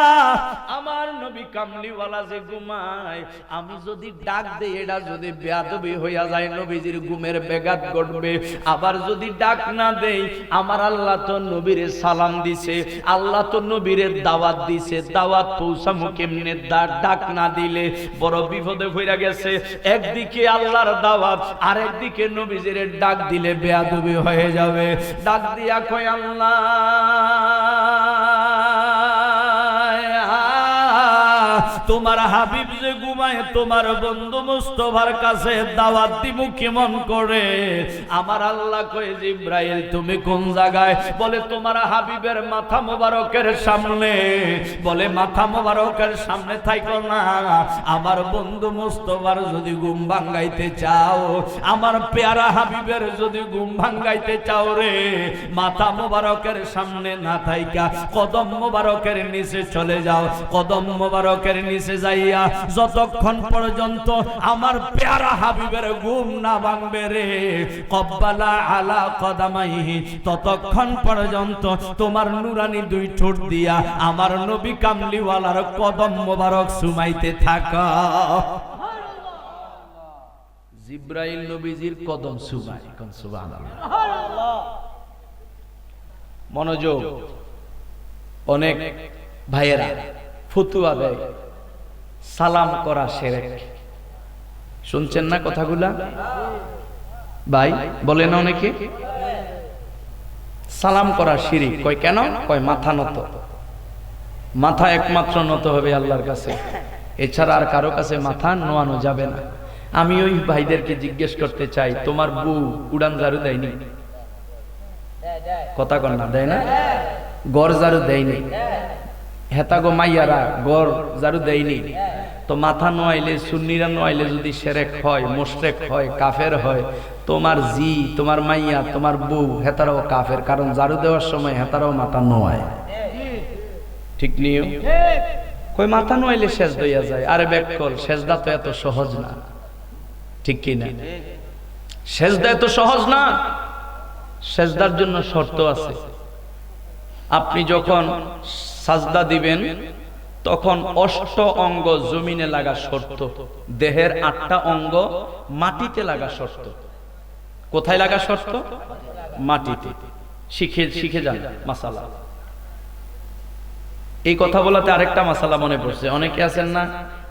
আমার নবী কামলিওয়ালা যে ঘুমায়, আমি যদি ডাক দেই এটা যদি বেয়াদবি হইয়া যায়, নবীজির ঘুমের ব্যাঘাত ঘটবে। আবার যদি ডাক না দেই, আমার আল্লাহ তো নবীরে সালাম দিছে, আল্লাহ তো নবীরে দাওয়াত দিছে, দাওয়াত পৌঁছামু কেমনে? ডাক না দিলে বড় বিপদে পড়া গেছে। একদিকে আল্লাহর দাওয়াত, আর একদিকে নবীজির ডাক দিলে বেয়াদবি হয়ে যাবে। ডাক দিয়া কয় আল্লাহ, তোমার হাবিব যে ঘুমায়, তোমার বন্ধু মুস্তাফার কাছে দাওয়াত দিব কেমন করে? আমার আল্লাহ কয় জিবরাইল তুমি কোন জায়গায়? বলে তোমার হাবিবের মাথা মোবারকের সামনে। বলে মাথা মোবারকের সামনে থাইকো না, আমার বন্ধু মুস্তাফার যদি ঘুম ভাঙাইতে চাও, আমার পেয়ারা হাবিবের যদি ঘুম ভাঙাইতে চাও রে, মাথা মোবারকের সামনে না থাইকা কদম মোবারকের নিচে চলে যাও। কদম মোবারকের নিচে যাইয়া যতক্ষণ পর্যন্ত আমার পেয়ারা হাবিবের ঘুম না ভাঙবে রে, কব্বালা আলা কদামাইহি, ততক্ষণ পর্যন্ত তোমার নুরানি দুই ঠোঁট দিয়া আমার নবী কামলিওয়ালার কদম মোবারক সুমাইতে থাকা। জিব্রাইল নবীজির কদম সুমাই। কোন সুবহানাল্লাহ। মনোযোগ। অনেক ভাইয়েরা ফতুয়া দেয় সালাম করা শিরক। শুনছেন না কথাগুলা? ভাই বলে না অনেকে সালাম করা শিরক। কয় কেন? কয় মাথা নত। মাথা একমাত্র নত হবে আল্লাহর কাছে, এছাড়া আর কারো কাছে মাথা নোয়ানো যাবে না। আমি ওই ভাইদেরকে জিজ্ঞেস করতে চাই, তোমার বউ উড়ান ঝাড়ু দেয়নি? কথা কন না, দেয় না? গড় ঝাড়ু দেয়নি? হেতাগো মাইয়ারা গড় ঝাড়ু দেয়নি? তো মাথা নোয়াইলে, সুন্নিরা নোয়াইলে যদি শিরক হয়, মুশরিক হয়, কাফের হয়, তোমার জি, তোমার মাইয়া, তোমার বউ হেতারাও কাফের, কারণ ঝাড়ু দেওয়ার সময় হেতারাও মাথা নোয়ায়। ঠিক নিয়ম। কই মাথা নোয়াইলে সেজদা হইয়া যায়। আরে বেকল, সেজদা তো এত সহজ না। ঠিক কি না? সেজদা এত সহজ না। সেজদার জন্য শর্ত আছে। আপনি যখন সাজদা দিবেন তখন 8 অঙ্গ জমিনে লাগা শর্ত, দেহের 8টা অঙ্গ মাটিতে লাগা শর্ত। কোথায় লাগা শর্ত? মাটিতে। শিখে যান মাসালা। এই কথা বলাতে আরেকটা মাসালা মনে পড়ছে। অনেকে আছেন না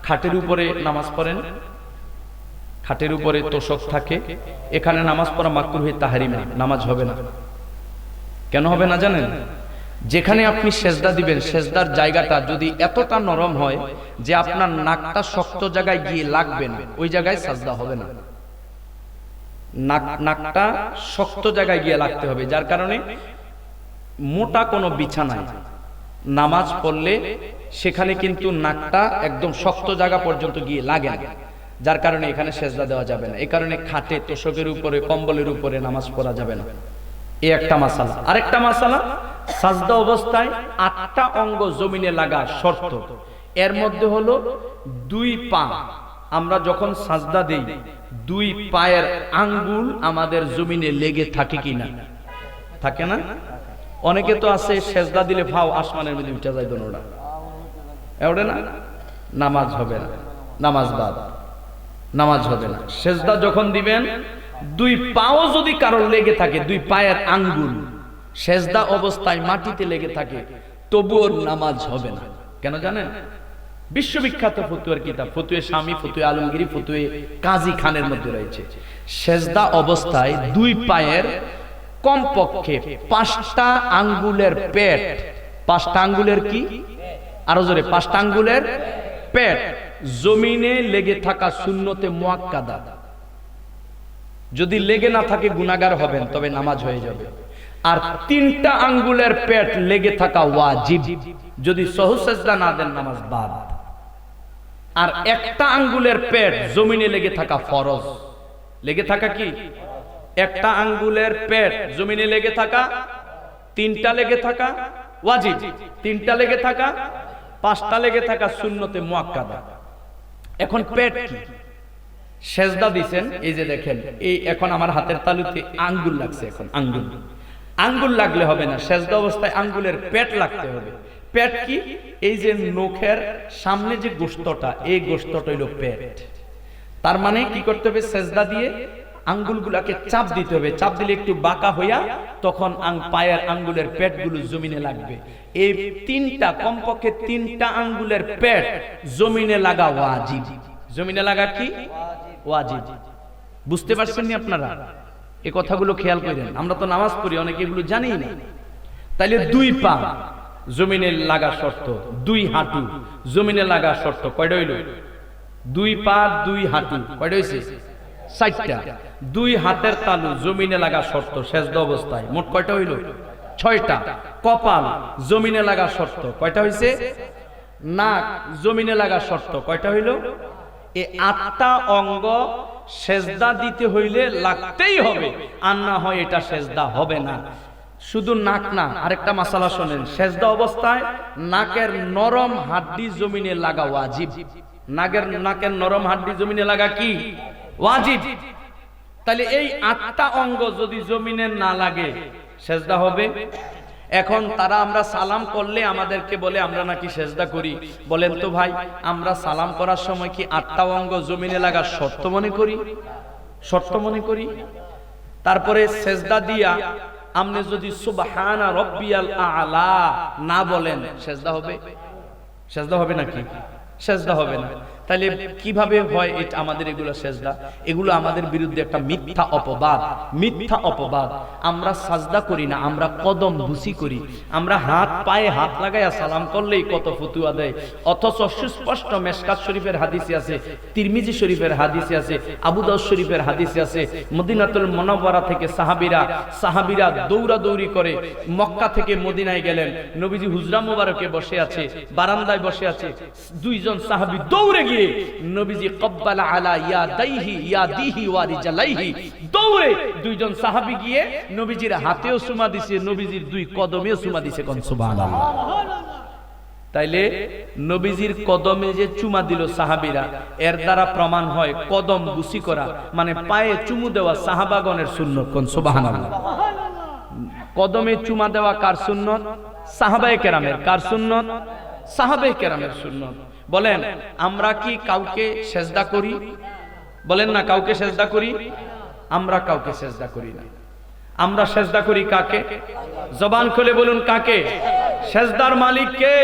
খাটের উপরে নামাজ পড়েন, খাটের উপরে তোশক থাকে, এখানে নামাজ পড়া মাকরুহে তাহরিমা, নামাজ হবে না। কেন হবে না জানেন? যেখানে আপনি সেজদা দিবেন, সেজদার জায়গাটা যদি এতটা নরম হয় যে আপনার নাকটা শক্ত জায়গায় গিয়ে লাগবে না, ওই জায়গায় সাজদা হবে না। নাকটা শক্ত জায়গায় গিয়ে লাগতে হবে। যার কারণে মোটা কোনো বিছানায় নামাজ পড়লে সেখানে কিন্তু নাকটা একদম শক্ত জায়গা পর্যন্ত গিয়ে লাগে না, যার কারণে এখানে সেজদা দেওয়া যাবে না। এই কারণে খাটে, তোশকের উপরে, কম্বলের উপরে নামাজ পড়া যাবে না। এই একটা মাসালা। আরেকটা মাসালা, সাজদা অবস্থায় 8টা অঙ্গ জমিনে লাগা শর্ত। এর মধ্যে হলো 2 পা। আমরা যখন সাজদা দেই 2 পায়ের আঙ্গুল আমাদের জমিনে লেগে থাকে কিনা? থাকে না? অনেকে তো আছে সেজদা দিলে ফাও আসমানের মধ্যে উঠে যায় দোনোটা, এওড়ে না? নামাজ হবে না, নামাজ বাদ, নামাজ হবে না। সেজদা যখন দিবেন 2 পাও যদি কারো লেগে থাকে, 2 পায়ের আঙ্গুল সেজদা অবস্থায় মাটিতে লেগে থাকে, তবুও নামাজ হবে না। কেন জানেন? বিশ্ববিখ্যাত ফতুয়ার কিতাব ফতুয়ে শামী, ফতুয়ে আলমগীরি, ফতুয়ে কাজী খানের মধ্যে রয়েছে, সেজদা অবস্থায় 2 পায়ের কমপক্ষে 5টা আঙ্গুলের পেট, 5টা আঙ্গুলের কি? আরো জোরে, 5টা আঙ্গুলের পেট জমিনে লেগে থাকা সুন্নতে মুআক্কাদা। যদি লেগে না থাকে গুনাহগার হবেন, তবে নামাজ হয়ে যাবে। আর 3টা আঙ্গুলের পেট লেগে থাকা ওয়াজিব, যদি সহজ সেজদা না দেন নামাজ বাদ। আর 1টা আঙ্গুলের পেট জমিনে লেগে থাকা ফরজ। লেগে থাকা কি? 1টা আঙ্গুলের পেট জমিনে লেগে থাকা, 3টা লেগে থাকা ওয়াজিব, 3টা লেগে থাকা, 5টা লেগে থাকা সুন্নতে মুআক্কাদা। এখন পেট কি? সেজদা দিছেন, এই যে দেখেন, এই এখন আমার হাতের তালুতে আঙ্গুল লাগছে, এখন আঙ্গুল লাগলে হবে না, সেজদা অবস্থায় আঙ্গুলের পেট লাগতে হবে। পেট কি? এই যে নখের সামনে যে গোশতটা, এই গোশতটা হইল পেট। তার মানে কি করতে হবে? সেজদা দিয়ে আঙ্গুলগুলাকে চাপ দিতে হবে, চাপ দিলে একটু বাঁকা হইয়া তখন পায়ের আঙ্গুলের পেটগুলো জমিনে লাগবে। এই তিনটা, কমপক্ষে তিনটা আঙ্গুলের পেট জমিনে লাগা ওয়াজিব। জমিনে লাগা কি? ওয়াজিব। বুঝতে পারছেন নি আপনারা? এই কথাগুলো খেয়াল করেন। আমরা তো নামাজ পড়ি, অনেকে এগুলো জানি না। তাইলে দুই পা জমিনে লাগা শর্ত, দুই হাঁটু জমিনে লাগা শর্ত। কয়টা হইল? দুই পা দুই হাঁটু কয়টা হইছে? 4টা। দুই হাতের তালু জমিনে লাগা শর্ত সেজদা অবস্থায়, মোট কয়টা হইল? 6টা। কপাল জমিনে লাগা শর্ত, কয়টা হইছে? নাক জমিনে লাগা শর্ত, কয়টা হইল? এই 8টা অঙ্গ সেজদা দিতে হইলে লাগতেই হবে, আর না হয় এটা সেজদা হবে না। শুধু নাক না, আরেকটা মাসালা শোনেন, সেজদা অবস্থায় নাকের নরম হাড্ডি জমিনে লাগা ওয়াজিব। নাকের নরম হাড্ডি জমিনে লাগা কি? ওয়াজিব। তাহলে এই 8টা অঙ্গ যদি জমিনে না লাগে সেজদা হবে? এখন তারা আমরা সালাম করলে আমাদেরকে বলে আমরা নাকি সেজদা করি। বলেন তো ভাই, আমরা সালাম করার সময় কি 8টা অঙ্গ জমিনে লাগা শর্ত মনে করি? শর্ত মনে করি? তারপরে সেজদা দিয়া আপনি যদি সুবহানা রাব্বিয়াল আ'লা না বলেন সেজদা হবে? সেজদা হবে নাকি? সেজদা হবে না। তাহলে কিভাবে হয় এটা? আমাদের এগুলো সেজদা, এগুলো আমাদের বিরুদ্ধে একটা মিথ্যা অপবাদ। মিথ্যা অপবাদ। আমরা সাজদা করি না, আমরা কদম বুসি করি। আমরা হাত পায়ে হাত লাগাইয়া সালাম করলেই কত ফতুয়া দেয়, অথচ সুস্পষ্ট মেশকাত শরীফের হাদিসে আছে, তিরমিজি শরীফের হাদিসে আছে, আবু দাউদ শরীফের হাদিসে আছে, মদিনাতুল মুনাওয়ারা থেকে সাহাবীরা দৌড়াদৌড়ি করে মক্কা থেকে মদিনায় গেলেন। নবীজি হুজরা মুবারকে বসে আছে, বারান্দায় বসে আছে, দুইজন সাহাবী দৌড়ে গিয়ে নবীজি কব্বালা আলা ইয়াদিহি ওয়া রিজলাইহি, দৌড়ে দুইজন সাহাবী গিয়ে নবীজির হাতেও চুমা দিছে, নবীজির দুই কদমেও চুমা দিছে। কোন সুবহানাল্লাহ। তাইলে নবীজির কদমে যে চুমা দিল সাহাবীরা, এর দ্বারা প্রমাণ হয় কদম বুসি করা মানে পায়ে চুমু দেওয়া সাহাবাগণের সুন্নাত। কোন সুবহানাল্লাহ। কদমে চুমা দেওয়া কার সুন্নাত? সাহাবায়ে কেরামের। কার সুন্নাত? সাহাবায়ে কেরামের সুন্নাত। বলেন আমরা কি কাউকে সেজদা করি? বলেন না, কাউকে সেজদা করি? আমরা কাউকে সেজদা করি না। আমরা সেজদা করি কাকে? জবান খুলে বলুন কাকে? সেজদার মালিক কে?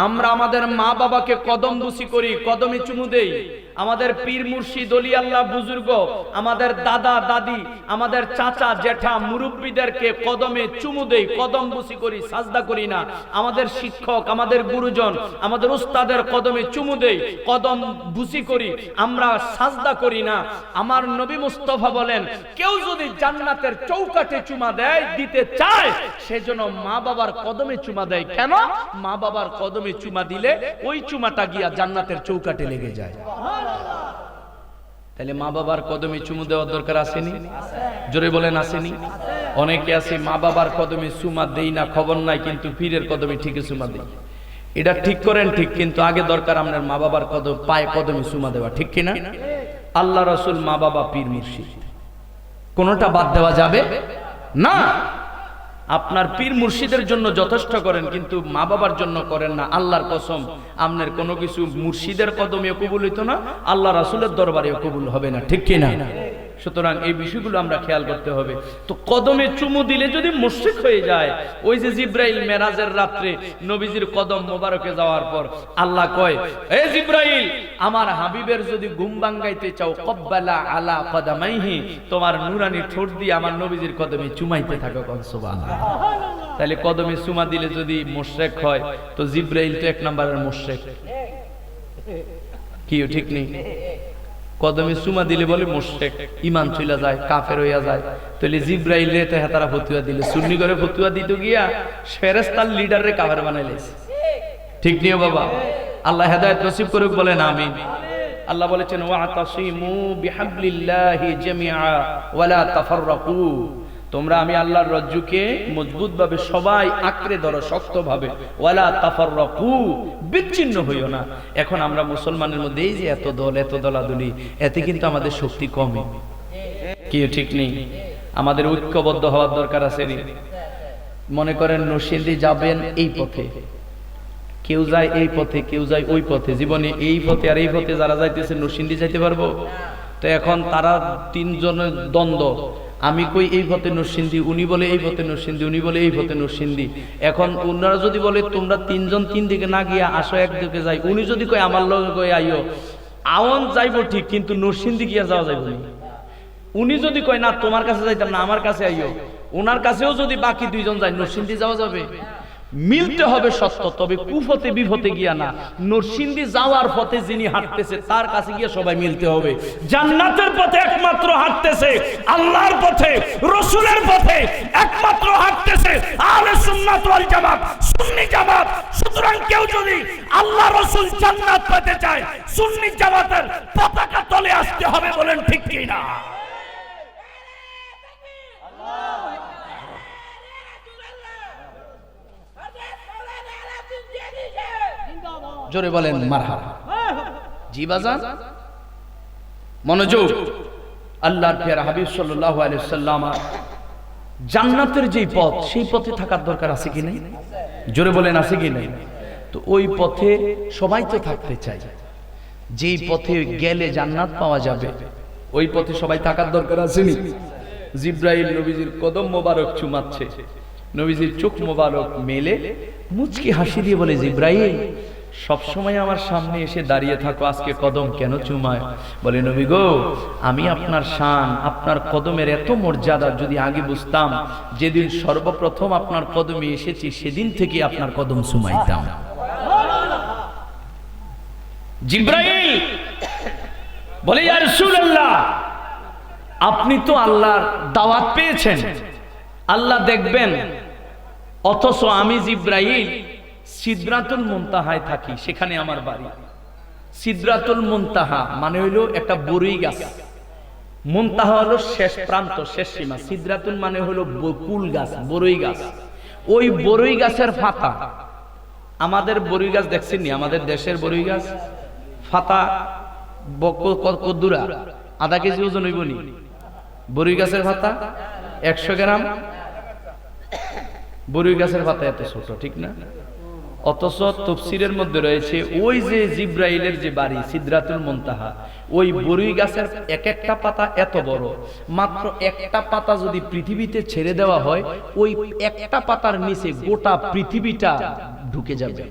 আমরা আমাদের মা বাবাকে কদম বুসি করি, কদমে চুমু দেই। আমাদের পীর মুর্শিদ ওলি আল্লাহ বুজুর্গ, আমাদের দাদা দাদি, আমাদের চাচা জেঠা মুরব্বীদেরকে কদমে চুমু দেই, কদম বুসি করি, সাজদা করি না। আমাদের শিক্ষক, আমাদের গুরুজন, আমাদের উস্তাদের কদমে চুমু দেই, কদম বুসি করি, আমরা সাজদা করি না। আমার নবী মুস্তাফা বলেন, কেউ যদি জান্নাতের চৌকাঠে চুমা দেয়, দিতে চায়, সেজন্য মা বাবার কদমে চুমা দেয়। কেন? মা বাবার কদমে চুমা দিলে ওই চুমাটা গিয়া জান্নাতের চৌকাঠে লেগে যায়। তাহলে মা বাবার কদমে চুমু দেওয়ার দরকার আসেনি? জোরে বলেন আসেনি? অনেকে আছে মা বাবার কদমে চুমা দেই না, খবর নাই, কিন্তু পীরের কদমে ঠিকই চুমা দেই। এটা ঠিক করেন ঠিক, কিন্তু আগে দরকার আপনার মা বাবার কদম, পায়ে কদমে চুমা দেওয়া, ঠিক কিনা? আল্লাহ রাসূল, মা বাবা, পীর মুর্শিদ, কোনটা বাদ দেওয়া যাবে না। আপনার পীর মুর্শিদের জন্য যথেষ্ট করেন, কিন্তু মা বাবার জন্য করেন না। আল্লাহর কসম, আপনার কোনো কিছু মুর্শিদের কদমেও কবুল হইতো না, আল্লাহ রাসূলের দরবারেও কবুল হবে না, ঠিক কিনা? সুতরাং এই বিষয়গুলো আমরা খেয়াল করতে হবে। তো কদমে চুমু দিলে যদি মুশরিক হয়ে যায়, ওই যে জিব্রাইল মেরাজের রাত্রে নবীজির কদম মোবারকে যাওয়ার পর আল্লাহ কয়, এ জিব্রাইল, আমার হাবিবের যদি ঘুম ভাঙাইতে চাও, কব্বালা আলা কদামাইহি, তোমার নুরানি ঠোঁট দিয়ে আমার নবীজির কদমে চুমাইতে থাকো। কোন সুবহানাল্লাহ। তাহলে কদমে চুমা দিলে যদি মুশরিক হয়, তো জিব্রাইল তো 1 নম্বরের মুশরিক। কি ঠিক নেই? কদমে চুমা দিলে বলে মুশরিক, ঈমান চলে যায়, কাফের হইয়া যায়। তাহলে জিব্রাইলে তো হেতারা ফতুয়া দিলে, সুন্নি করে ফতুয়া দিতে গিয়া ফেরেশতার লিডারে কাফের বানাইলেছে, ঠিক নিও বাবা? আল্লাহ হেদায়েত নসিব করুক, বলেন আমিন। আল্লাহ বলেছেন, ওয়াতাসিমু বিহাবলিল্লাহি জামিআ ওয়ালা তাফাররাকু, তোমরা আমি আল্লাহর রজ্জুকে মজবুত ভাবে সবাই আঁকড়ে ধরো শক্তভাবে, ওয়ালা তাফাররাকু, বিচ্ছিন্ন হইও না। এখন আমরা মুসলমানের মধ্যে এই যে এত দল, এত দলাদলি, এতে কিন্তু আমাদের শক্তি কমে, কি ঠিক নেই? আমাদের ঐক্যবদ্ধ হওয়ার দরকার আছে। মনে করেন নরসিংদী যাবেন এই পথে, কেউ যায় এই পথে, কেউ যায় ওই পথে, জীবনে এই পথে আর এই পথে যারা যাইতেছে নরসিংদী যাইতে পারবো? তো এখন তারা তিনজনের দ্বন্দ্ব, আমি কই এই পথে নরসিংদী, উনি বলে এই পথে নরসিংদী, উনি বলে এই পথে নরসিংদী। এখন ওনারা যদি বলে তোমরা তিনজন তিন দিকে না গিয়া আসো একদিকে যাই, উনি যদি কয় আমার লগে কই আইও, আওয়ান যাইবো ঠিক, কিন্তু নরসিংদী গিয়া যাওয়া যাইব না। উনি যদি কয় না তোমার কাছে যাইতাম না, আমার কাছে আইও, ওনার কাছেও যদি বাকি দুইজন যায়, নরসিংদী যাওয়া যাবে? মিলতে হবে সত্য, তবে কুফতে বিফতে গিয়া না। নরসিংদী যাওয়ার পথে যিনি হাঁটতেছে তার কাছে গিয়ে সবাই মিলতে হবে। জান্নাতের পথে একমাত্র হাঁটতেছে, আল্লাহর পথে, রাসূলের পথে একমাত্র হাঁটতেছে আহলে সুন্নাত ওয়াল জামাত, সুন্নি জামাত। সুতরাং কেউ যদি আল্লাহ রাসূল জান্নাত পেতে চায়, সুন্নি জামাতের পতাকা তলে আসতে হবে। বলেন ঠিক কি না? জোরে বলেন মারহাবা। জি বাজান, মনোযোগ। আল্লাহর প্রিয় হাবিব সাল্লাল্লাহু আলাইহি ওয়াসাল্লাম জান্নাতের যেই পথ, সেই পথে থাকার দরকার আছে কি নাই? জোরে বলেন আছে কি নাই? তো ওই পথে সবাই তো থাকতে চায়, যেই পথে গেলে জান্নাত পাওয়া যাবে ওই পথে সবাই থাকার দরকার আছে নি? জিব্রাইল নবীজির কদম মোবারক চুমাচ্ছে, নবীজির চোখ মোবারক মেলে মুচকি হাসি দিয়ে বলে, জিব্রাইল সবসময় আমার সামনে এসে দাঁড়িয়ে থাকো, আজকে কদম কেন চুমায়? বলে, নবী গো, আমি আপনার শান, আপনার কদমের এত মর্যাদা যদি আগে বুঝতাম, যেদিন সর্বপ্রথম আপনার কদমে এসেছি সেদিন থেকে আপনার কদম চুমাইতাম। জিব্রাইল বলে, ইয়া রাসূলুল্লাহ, আপনি তো আল্লাহর দাওয়াত পেয়েছেন, আল্লাহ দেখবেন, অথচ আমি জিব্রাইল সিদরাতুল মুনতাহায় থাকি, সেখানে আমার বাড়ি। সিদরাতুল মুনতাহা মানে হইল একটা বরই গাছ, মুনতাহা হলো শেষ প্রান্ত, শেষ সীমা। সিদরাতুল মানে হলো বকুল গাছ, বরই গাছ। ওই বরই গাছের পাতা, আমাদের বরই গাছ দেখছেন নি? আমাদের দেশের বরই গাছ পাতা কদ্দুরা, আধা কেজি ওজন হইব নি? বরই গাছের পাতা 100 গ্রাম। বরই গাছের পাতা এত ছোট, ঠিক না? অথচ তাফসীরের মধ্যে রয়েছে ওই যে জিব্রাইলের যে বাড়ি সিদরাতুল মুনতাহা, ওই বরই গাছের এক একটা পাতা এত বড়, মাত্র একটা পাতা যদি পৃথিবীতে ছেড়ে দেওয়া হয়, ওই একটা পাতার নিচে গোটা পৃথিবীটা ঢুকে যাবে।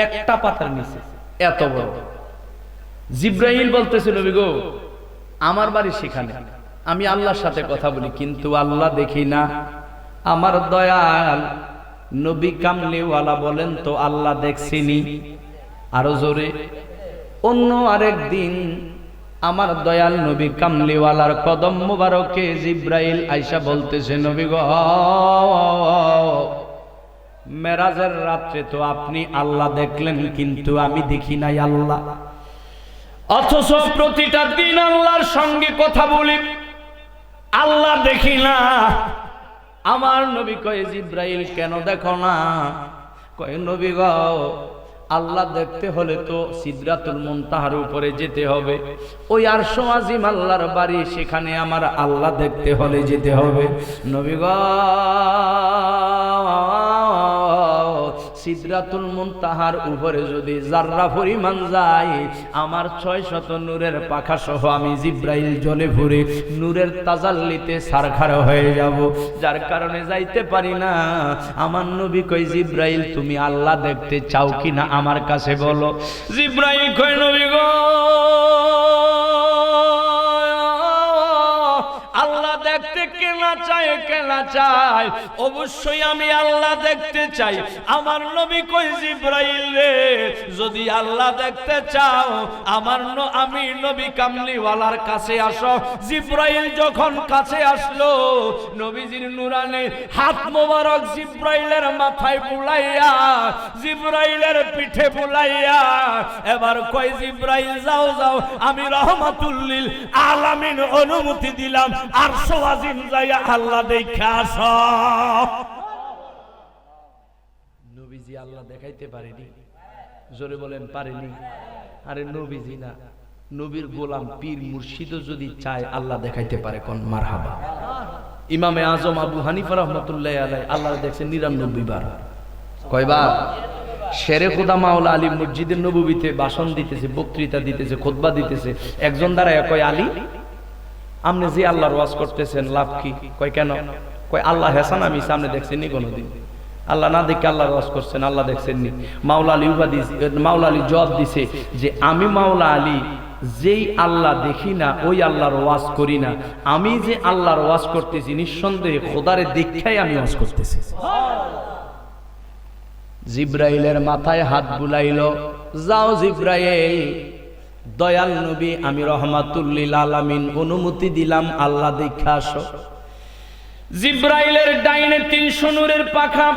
একটা পাতার নিচে এত বড়। জিব্রাইল বলতেছিল, নবী গো, আমার বাড়ি সেখানে, আমি আল্লাহর সাথে কথা বলি, কিন্তু আল্লাহ দেখি না। আমার দয়াল নবী কামলিওয়ালা বলেন তো আল্লাহ দেখছিনি? আরো জোরে। অন্য আরেক দিন আমার দয়াল নবী কামলিওয়ালার কদম মোবারকে জিব্রাইল আয়েশা বলতেছে, নবী গো, মেরাজের রাত্রে তো আপনি আল্লাহ দেখলেন, কিন্তু আমি দেখি নাই আল্লাহ। অথচ প্রতিটা দিন আল্লাহর সঙ্গে কথা বলি, আল্লাহ দেখি না। আমার নবী কয়, জিব্রাইল কেন দেখো না? কয়, নবী গো, আল্লাহ দেখতে হলে তো সিদরাতুল মুনতাহার উপরে যেতে হবে, ওই আরশ আজিম আল্লাহর বাড়ি, সেখানে আমার আল্লাহ দেখতে হলে যেতে হবে। নবী গো, সিদরাতুল মুনতাহার উপরে যদি জাররা পরিমাণ যায়, আমার 600 নূরের পাখা সহ আমি জিব্রাইল জ্বলে ভরে নূরের তাজাল্লিতে সারখার হয়ে যাব, যার কারণে যাইতে পারি না। আমার নবী কই, জিব্রাইল তুমি আল্লাহ দেখতে চাও কিনা আমার কাছে বলো। জিব্রাইল কয়, নবী গো, আল্লাহ দেখতে কে না চায়, কে না না চাই, অবশ্যই আমি আল্লাহ দেখতে চাই। আমার নবী কই জিবরাইল রে, যদি আল্লাহ দেখতে চাও আমি নবী কামলিওয়ালার কাছে আসো। জিবরাইল যখন কাছে আসলো, নবীজির নুরানি হাত মোবারক জিবরাইলের মাথায় বুলাইয়া, জিবরাইলের পিঠে বুলাইয়া এবার কই জিবরাইল যাও যাও, আমি রহমাতুল লিল আলামিন অনুমতি দিলাম, আরশ আজিম যাইয়া আল্লাহ দেখা আসো। নবীজি আল্লাহ দেখাইতে পারেনি? জোরে বলেন পারেনি? আরে নবীজি না, নবীর গোলাম পীর মুর্শিদও যদি চায় আল্লাহ দেখাইতে পারে। কোন মারহাবা। ইমামে আজম আবু হানিফা রাহমাতুল্লাহি আলাইহি আল্লাহ দেখছেন 99 বার। কয়বার? শেরে খুদা মাওলা আলী মসজিদের নববীতে ভাষণ দিতেছে, বক্তৃতা দিতেছে, খুতবা দিতেছে। একজন দাঁড়ায় কয়, আলী আপনি যে আল্লাহর ওয়াজ করতেছেন লাভ কি? কয় কেন? কয় আল্লাহ হেসান আমি সামনে দেখছেননি কোনোদিন? আল্লাহ না দেখে আল্লাহর ওয়াজ করছেন, আল্লাহ দেখছেননি? মাওলা আলী জবাব দিছে যে আমি মাওলা আলী যেই আল্লাহ দেখি না ওই আল্লাহর ওয়াজ করি না, আমি যে আল্লাহর ওয়াজ করতেছি নিঃসন্দেহে খোদারে দেখাই আমি ওয়াজ করতেছি। জিবরাইলের মাথায় হাত বুলাইল, যাও জিবরাইল, দয়াল নবী আমি রহমাতুল লিল আলামিন অনুমতি দিলাম, আল্লাহ দেখা আসো। জিবরাইলের ডাইনে 300 নূরের পাখা,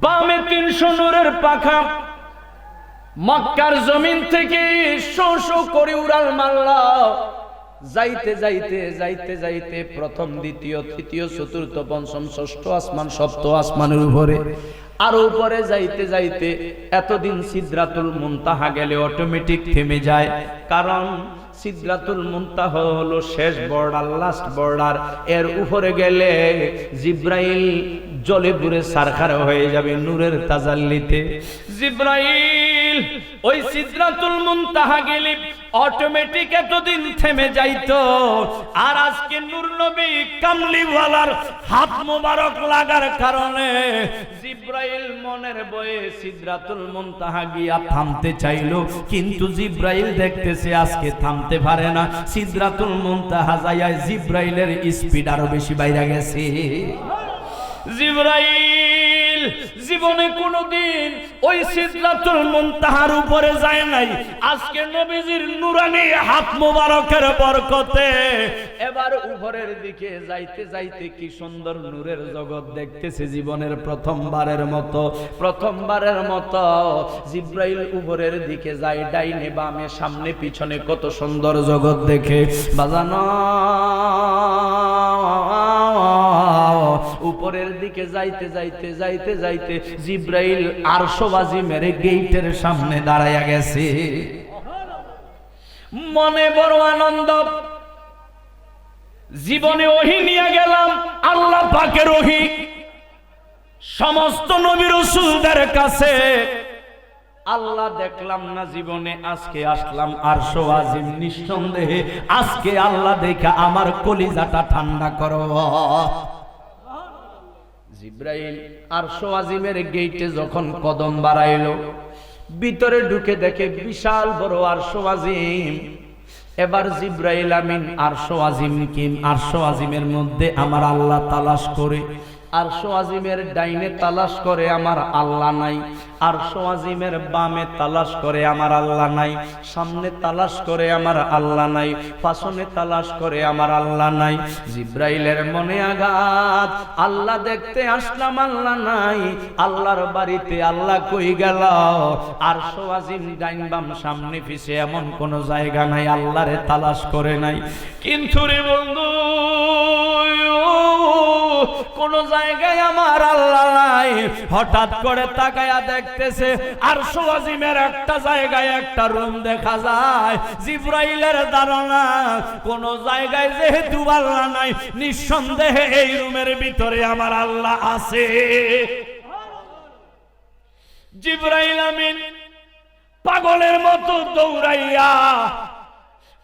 বামে 300 নূরের পাখা, মক্কার জমিন থেকে শো শো করে উড়াল মারল। যাইতে যাইতে যাইতে যাইতে প্রথম, দ্বিতীয়, তৃতীয়, চতুর্থ, পঞ্চম, ষষ্ঠ আসমান, সপ্ত আসমানের উপরে, আরো উপরে যাইতে যাইতে এতদিন সিদরাতুল মুনতাহা গেলে অটোমেটিক থেমে যায়। কারণ সিদরাতুল মুনতাহা হলো শেষ বর্ডার, লাস্ট বর্ডার। এর উপরে গেলে জিবরাইল জলে পুরে সারখার হয়ে যাবে নূরের তাজাল্লিতে। জিবরাইল ওই সিদরাতুল মুনতাহা গেলে অটোমেটিক এতদিন থেমে যাইতো, আর আজকে নূর নবী কামলিওয়ালার হাত মোবারক লাগার কারণে জিবরাইল মনের বয়ে সিদরাতুল মুনতাহা গিয়া থামতে চাইলো, কিন্তু জিবরাইল দেখতেছে আজকে থামতে পারে না। সিদরাতুল মুনতাহা যাইয়া জিবরাইলের স্পিড আরো বেশি বাইরে গেছে। জিবরাইল জীবনে কোনদিন ওই সিদরাতুল মুনতাহার উপরে যায় নাই। আজকে নবীজির নূরানি হাত মোবারকের বরকতে এবার উপরের দিকে যাইতে যাইতে কি সুন্দর নূরের জগৎ দেখতেছে। জীবনের প্রথমবারের মতো জিবরাইল উপরের দিকে যায়, ডাইনে বামে সামনে পিছনে কত সুন্দর জগৎ দেখে। বাজানো উপরের দিকে যাইতে যাইতে যাইতে যাইতে জিবরাইল আরশ আজিমের গেটের সামনে দাঁড়ায়া গেছে। মনে বড় আনন্দ, জীবনে ওহী নিয়ে গেলাম, আল্লাহ পাকের ওহী সমস্ত নবী রাসূলদের কাছে। আল্লাহ দেখলাম না জীবনে, আজকে আসলাম আরশ আজিম। নিঃসন্দেহে আজকে আল্লাহ দেখা আমার কলিজাটা ঠান্ডা করো। জিবরাইল আরশ আজিমের গেটে যখন কদম বাড়াইলো, ভিতরে ঢুকে দেখে বিশাল বড় আরশ আজিম। এবার জিবরাইল আমিন আরশ আজিমের মধ্যে আমার আল্লাহ তালাশ করে, আরশ আজিমের ডাইনে তালাশ করে আমার আল্লাহ নাই, আরশ আজিমের বামে তালাশ করে আমার আল্লাহ নাই, সামনে তালাশ করে আমার আল্লাহ নাই, পাশনে তালাশ করে আমার আল্লাহ নাই। জিবরাইলের মনে আঘাত, আল্লাহ দেখতে আসলাম আল্লাহ নাই, আল্লাহর বাড়িতে আল্লাহ কই গেল? আরশ আজিম ডাইন বাম সামনে পিছে এমন কোন জায়গা নাই আল্লাহরে তালাশ করে নাই। কিন্তু রে বন্ধু, কোন জায়গায় আমার আল্লাহ নাই। হঠাৎ করে তাকায়া দেখতেছে আরশ আজিমের একটা জায়গায় একটা রুম দেখা যায়। জিবরাইলের ধারণা কোন জায়গায় যেহেতু আল্লাহ নাই, নিঃসন্দেহে এই রুমের ভিতরে আমার আল্লাহ আছে। জিবরাইল আমিন পাগলের মতো দৌড়াইয়া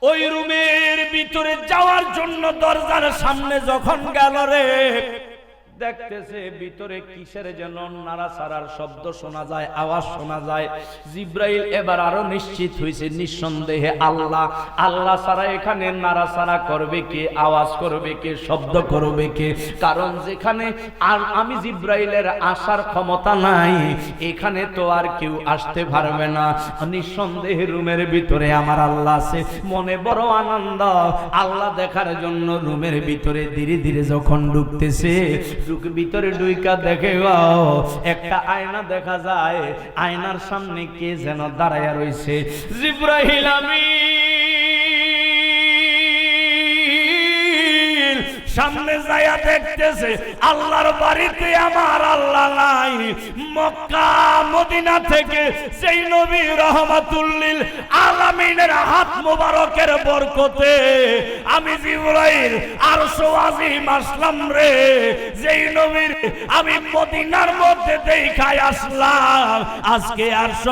ওই রুমের ভিতরে যাওয়ার জন্য দরজার সামনে যখন গেল রে, দেখতেছে ভিতরে কিসের যেন নাড়াচাড়ার শব্দ শোনা যায়, আওয়াজ শোনা যায়। জিব্রাইল এবার আরো নিশ্চিত হয়েছে, নিঃসন্দেহে আল্লাহ। আল্লাহ ছাড়া এখানে নাড়াচাড়া করবে কে, আওয়াজ করবে কে, শব্দ করবে কে? কারণ যেখানে আর আমি জিব্রাইলের আসার ক্ষমতা নাই, এখানে তো আর কেউ আসতে পারবে না। নিঃসন্দেহে রুমের ভিতরে আমার আল্লাহ আছে। মনে বড় আনন্দ, আল্লাহ দেখার জন্য রুমের ভিতরে ধীরে ধীরে যখন ঢুকতেছে, ভিতরে ঢুইকা দেখে একটা আয়না দেখা যায়। আয়নার সামনে কে যেন দাঁড়াইয়া রয়েছে। জিব্রাইল আমিন সামনে যাইয়া দেখতেছে আল্লাহর বাড়িতে আমার আল্লাহ নাই। মক্কা মদিনা থেকে সেই নবী রাহমাতুল লিল আলামিনের হাত মোবারকের বরকতে আমি জিব্রাইল আরশ আজিম আসলাম রে। যেই নবীর আমি মদিনার মধ্যে দেখাই আসলাম, আজকে আরশ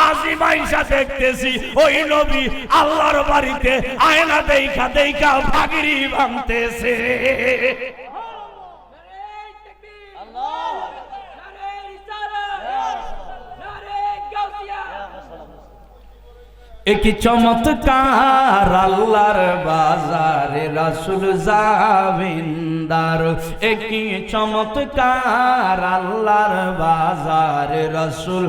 আজিম আইসা দেখতেছি ওই নবী আল্লাহর বাড়িতে আয়না দেখা দেখা ভাগিরি ভাঙতেছে। একই চমৎকার আল্লাহর বাজারে রাসূল জামিনদার। একই চমৎকার আল্লাহর বাজারে রাসূল,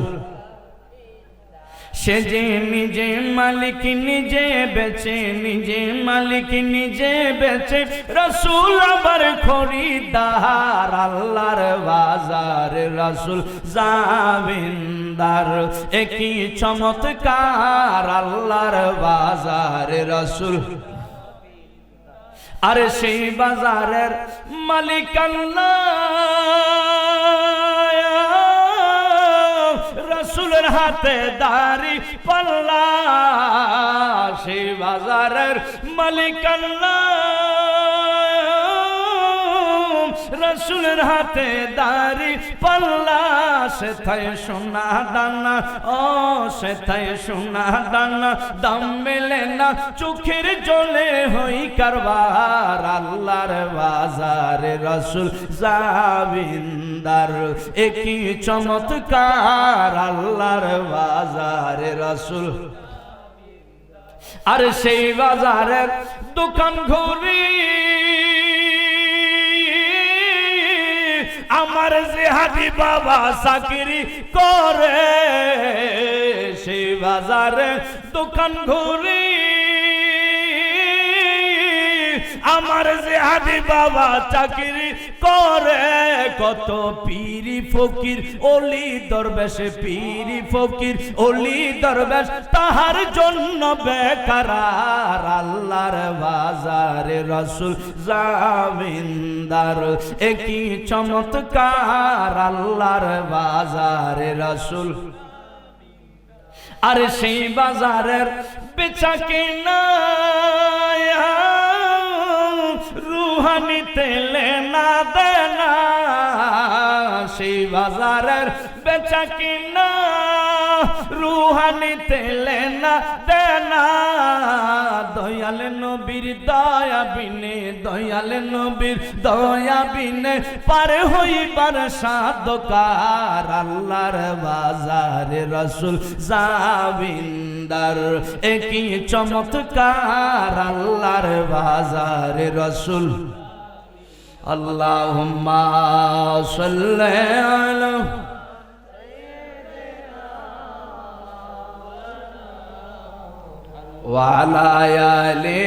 সে যে নিজে মালিক নিজে বেচে, নিজে মালিক নিজে বেচে, রাসূল আবার খরিদার। আল্লাহর বাজার রাসূল জামিনদার। একই চমৎকার আল্লাহর বাজার রাসূল, আর সেই বাজারের মালিক আল্লাহ। রাসূলের হাতে দাড়ি পাল্লা, সেই বাজারের মালিক আল্লাহ। রাসূলের হাতে দাড়ি পাল্লা, সেথায় সোনা দানা, ও সেথায় সোনা দানা, দাম মেলে না চোখের জলে হই কারবার। আল্লাহর বাজারে রাসূল জামিনদার। একই চমৎকার আল্লাহর বাজারে রাসূল, আর সেই বাজারের দোকান ঘুরি আমার জিহাদি বাবা চাকরি করে। সেই বাজারে দোকান ঘুরি আমার জিহাদি বাবা চাকরি করে। কত পীরি ফকির ওলি দরবেশে, পীরি ফকির ওলি দরবেশ তাহার জন্য বেকার। আল্লাহর বাজারে রাসূল জামিনদার। একই চমৎকার আল্লাহর বাজারে রাসূল, আর সেই বাজারের বেচা কেনা রুহানিতে লেনা দেনা। সেই বাজারের বেচা কিনা রুহানিতে লেনা দেনা। দয়াল নবীর দয়া বিনে, দয়াল নবীর দয়া বিনে পার হইবার সাধকার। আল্লাহর বাজারে রাসূল জামিনদার। একই চমৎকার আল্লাহর বাজারে রাসূল। আল্লাহুম্মা সাল্লি আলা ওয়া আলা আলি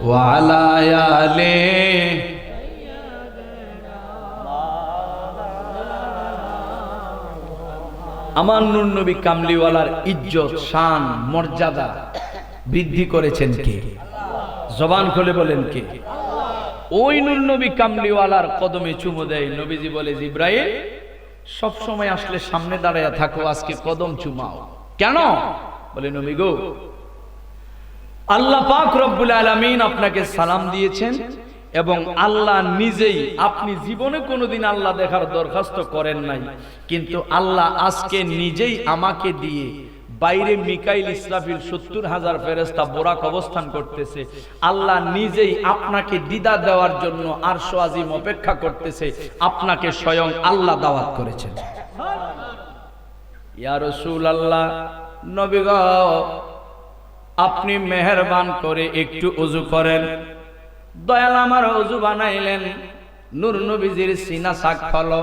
ওয়া আলা আলি আমার নূর নবী কামলিওয়ালার ইজ্জত, শান, মর্যাদা বৃদ্ধি করেছেন কে? জবান খুলে বলেন কে? ওই নূর নবী কামলিওয়ালার কদমে চুমু দেয়। নবীজি বলে, জিব্রাইল সব সময় আসলে সামনে দাঁড়ায়া থাকো, আজকে কদম চুমাও। কেন? বলে, নবী গো, আল্লাহ পাক রব্বুল আলামিন আপনাকে সালাম দিয়েছেন এবং আল্লাহ নিজেই, আপনি জীবনে কোনোদিন আল্লাহ দেখার দরখাস্ত করেন নাই, কিন্তু আল্লাহ আজকে নিজেই আমাকে দিয়ে বাইরে মিকাইল ইসরাফিল 70,000 ফেরেশতা বোরাক অবস্থান করতেছে। আল্লাহ নিজেই আপনাকে দিদা দেওয়ার জন্য আরশ আজিম অপেক্ষা করতেছে। আপনাকে স্বয়ং আল্লাহ দাওয়াত করেছেন। ইয়া রাসূলুল্লাহ, নবী গো, আপনি মেহেরবান করে একটু ওযু করেন। দয়াল আমার ওযু বানাইলেন। নূর নবীজির সিনা সাক ফলো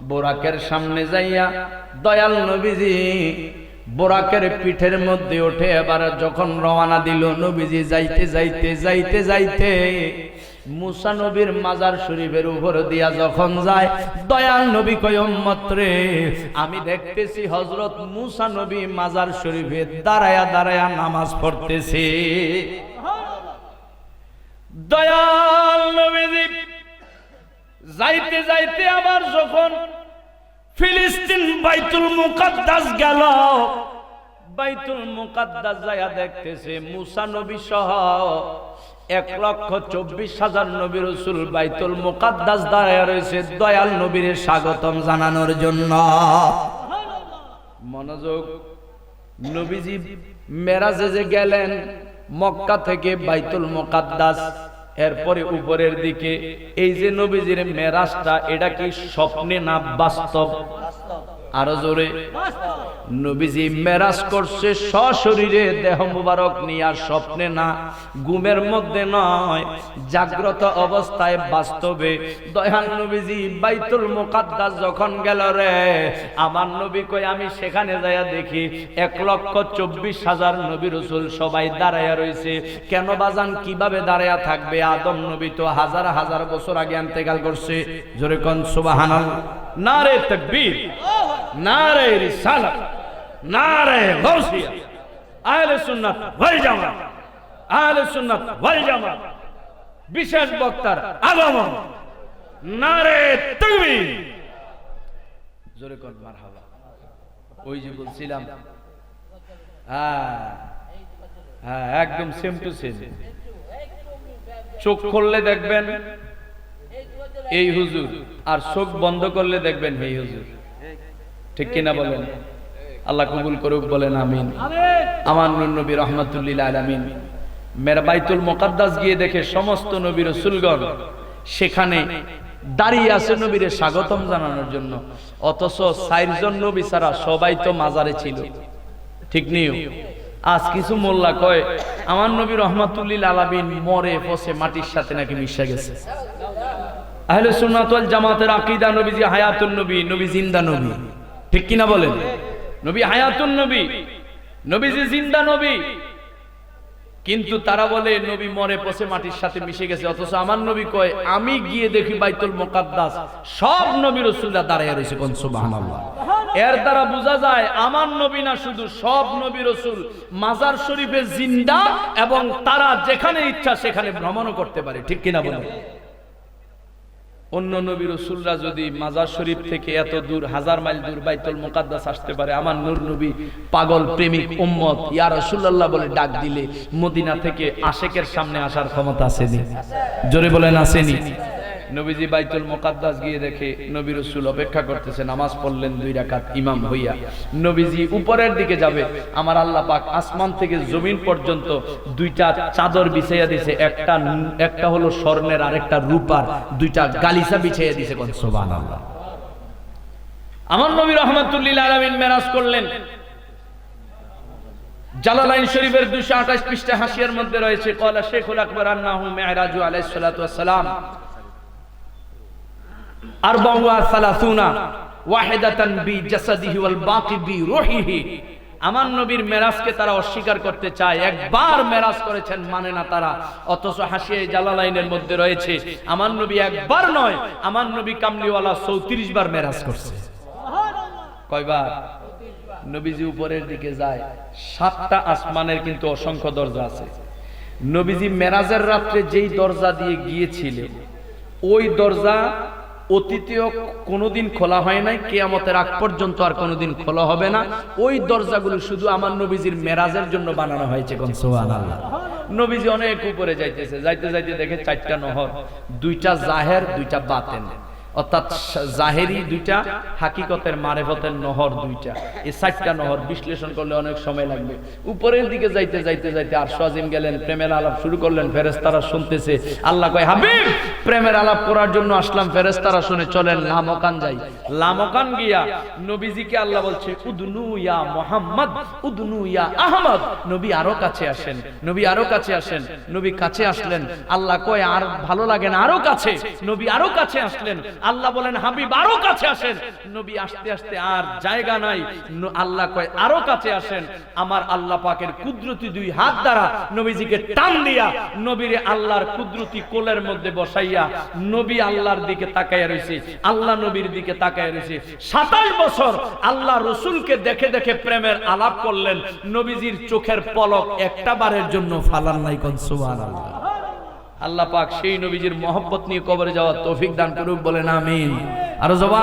বোরাকের সামনে যাইয়া দয়াল নবীজি বোরাকের পিঠের মধ্যে উঠে এবার যখন রওনা দিল, নবীজি যাইতে যাইতে যাইতে যাইতে মুসা নবীর মাজার শরীফের উপর দিয়া যখন যায়, দয়াল নবী কয় উম্মত রে, আমি দেখতেছি হযরত মুসা নবী মাজার শরীফে দাঁড়ায়া দাঁড়ায়া নামাজ পড়তেছে। দয়াল নবীজি যাইতে যাইতে আবার যখন ফিলিস্তিন বাইতুল মুকাদ্দাস গেল, বাইতুল মুকাদ্দাস যায়া দেখতেছে মুসা নবী সহ 1,24,000 নবী রাসূল বাইতুল মুকাদ্দাস দাঁড়ায় রয়েছে দয়াল নবীর স্বাগতম জানানোর জন্য। মনোযোগ, নবীজি মেরাজে যে গেলেন মক্কা থেকে বাইতুল মুকাদ্দাস, এরপরে উপরের দিকে, এই যে নবীজির মেরাজটা, এটা কি স্বপ্নে না বাস্তব? আরো জোরে। নবীজি মেরাজ করছে সশরীরে, দেহ মুবারক নিয়ে, স্বপ্নে না, ঘুমের মধ্যে নয়, জাগ্রত অবস্থায় বাস্তবে। দয়াল নবীজি বাইতুল মুকাদ্দাস যখন গেল রে, আমার নবী কই আমি সেখানে যাইয়া দেখি 1,24,000 নবী রাসূল সবাই দাঁড়ায়া রয়েছে। কেন বাজান, কিভাবে দাঁড়ায়া থাকবে? আদম নবী তো হাজার হাজার বছর আগে ইন্তেকাল করছে। জোরে কোন সুবহানাল্লাহ। নারে তাকবীর, নারে রিসালাত, নারে গাউসিয়া। আহলে সুন্নাত ওয়াল জামাত, আহলে সুন্নাত ওয়াল জামাত, বিশেষ বক্তার আগমন। নারে তাকবীর, জোরে কোন মারহাবা। ওই যে বলছিলাম, হ্যাঁ একদম সেম টু সেম। চোখ খুললে দেখবেন এই হুজুর, আর চোখ বন্ধ করলে দেখবেন এই হুজুর। ঠিক কিনা বলেন? আল্লাহ কবুল করুক, বলেন আমিন। আমার নূর নবী রাহমাতুল লিল আলামিন মেরা বাইতুল মুকাদ্দাস গিয়ে দেখে সমস্ত নবী রাসূলগণ সেখানে দাঁড়িয়ে আছে নবীরে স্বাগতম জানানোর জন্য। অথচ 4 জন নবী ছাড়া সবাই তো মাজারে ছিল। ঠিক নিও। আজ কিছু মোল্লা কয় আমার নবী রাহমাতুল লিল আলামিন মরে পচে মাটির সাথে নাকি মিশে গেছে। আহলে সুন্নাত ওয়াল জামাতের আকীদা, নবীজি হায়াতুন নবী, নবী জিন্দা নবী। ঠিক কিনা বলেন? নবী হায়াতুন নবী, নবীজি জিন্দা নবী। কিন্তু তারা বলে নবী মরে পচে মাটির সাথে মিশে গেছে। অথচ আমার নবী কয় আমি গিয়ে দেখি বাইতুল মুকাদ্দাস সব নবী রাসূলরা দাঁড়ায় রয়েছে। কোন সুবহানাল্লাহ। এর দ্বারা বোঝা যায় আমার নবী না, শুধু সব নবী রাসূল মাজার শরীফে জিন্দা, এবং তারা যেখানে ইচ্ছা সেখানে ভ্রমণ করতে পারে। ঠিক কিনা বলেন? অন্য নবী রাসূলরা যদি মাজার শরীফ থেকে এত দূর, 1000 মাইল দূর বাইতুল মুকাদ্দাস আসতে পারে, আমার নূর নবী পাগল প্রেমিক উম্মত ইয়া রাসূলুল্লাহ বলে ডাক দিলে মদিনা থেকে আশেকের সামনে আসার ক্ষমতা আসেনি? জোরে বলেন আসেনি? নবীজি বাইতুল মুকাদ্দাস গিয়ে দেখে নবী রাসূল অপেক্ষা করতেছে। নামাজ পড়লেন 2 রাকাত ইমাম হইয়া। নবীজি উপরের দিকে যাবে, আমার আল্লাহ পাক আসমান থেকে জমিন পর্যন্ত 2টা চাদর বিছাইয়া দিয়েছে। একটা হলো স্বর্ণের, আরেকটা রূপার, 2টা গালিচা বিছাইয়া দিয়েছে। কোন সুবহানাল্লাহ। আমার নবী রাহমাতুল লিল আলামিন মেরাজ করলেন। জালালাইন শরীফের 228 পৃষ্ঠা হাসিয়ার মধ্যে রয়েছে, ক্বালা শাইখুল আকবর আন্নাহু মি'রাজু আলাইহিস সালাতু ওয়াস সালাম 34 ওয়াহিদাতান বি জাসাদিহি ওয়াল বাকি বি রূহিহি। আমার নবীর মেরাজকে তারা অস্বীকার করতে চায়। একবার মেরাজ করেছেন মানে না তারা। অথচ হাসিয়ে জালালাইনের মধ্যে রয়েছে আমার নবী একবার নয়, আমার নবী কামলিওয়ালা 34 বার মেরাজ করছে। কয়বার? নবীজি উপরের দিকে যায়, 7টা আসমানের কিন্তু অসংখ্য দরজা আছে। নবীজি মেরাজের রাত্রে যেই দরজা দিয়ে গিয়েছিলেন, ওই দরজা অতীতেও কোনোদিন খোলা হয় নাই, কিয়ামতের আগ পর্যন্ত আর কোনোদিন খোলা হবে না। ওই দরজাগুলো শুধু আমার নবীজির মেরাজের জন্য বানানো হয়েছে। কোন সুবহানাল্লাহ। নবীজি অনেক উপরে যাইতেছে, যাইতে যাইতে দেখে 4টা নহর, 2টা জাহের 2টা বাতেন। অর্থাৎ জাহেরি দুইটা, হাকিকতের মারেফতের নহর দুইটা। এই 4টা নহর বিশ্লেষণ করলে অনেক সময় লাগবে। উপরের দিকে যাইতে যাইতে যাইতে আরশ আজিম গেলেন, প্রেমের আলাপ শুরু করলেন, ফেরেশতারা শুনতেছে। আল্লাহ কয়, হাবিব প্রেমের আলাপ করার জন্য আসলাম, ফেরেশতারা শুনে চলেন লামকান যাই। লামকান গিয়া নবীজিকে আল্লাহ বলছে, উদনু ইয়া মুহাম্মদ, উদনু ইয়া আহমদ। নবী আরো কাছে আসেন, নবী আরো কাছে আসেন। নবী কাছে আসলেন, আল্লাহ কয় আর ভালো লাগে না, আরো কাছে। নবী আরো কাছে আসলেন, আল্লাহ বলেন হাবিব আরো কাছে আসেন। নবী আসতে আসতে আর জায়গা নাই, আল্লাহ কয় আরো কাছে আসেন। আমার আল্লাহ পাকের কুদরতি 2 হাত দ্বারা নবীজিকে টান দিয়া নবীরে আল্লাহর কুদরতি কোলের মধ্যে বসাইয়া নবী আল্লাহর দিকে তাকাইয়া রইছে, আল্লাহ নবীর দিকে তাকাইয়া রইছে। 27 বছর আল্লাহ রাসূলকে দেখে দেখে প্রেমের আলাপ করলেন, নবীজির চোখের পলক একটা বারের জন্য ফালান নাই। কোন সুবহানাল্লাহ। আল্লাহ পাক সেই নবীজির মহব্বত নিয়ে কবরে যাওয়ার তৌফিক দান করুক, বলেন আমিন। আর জবান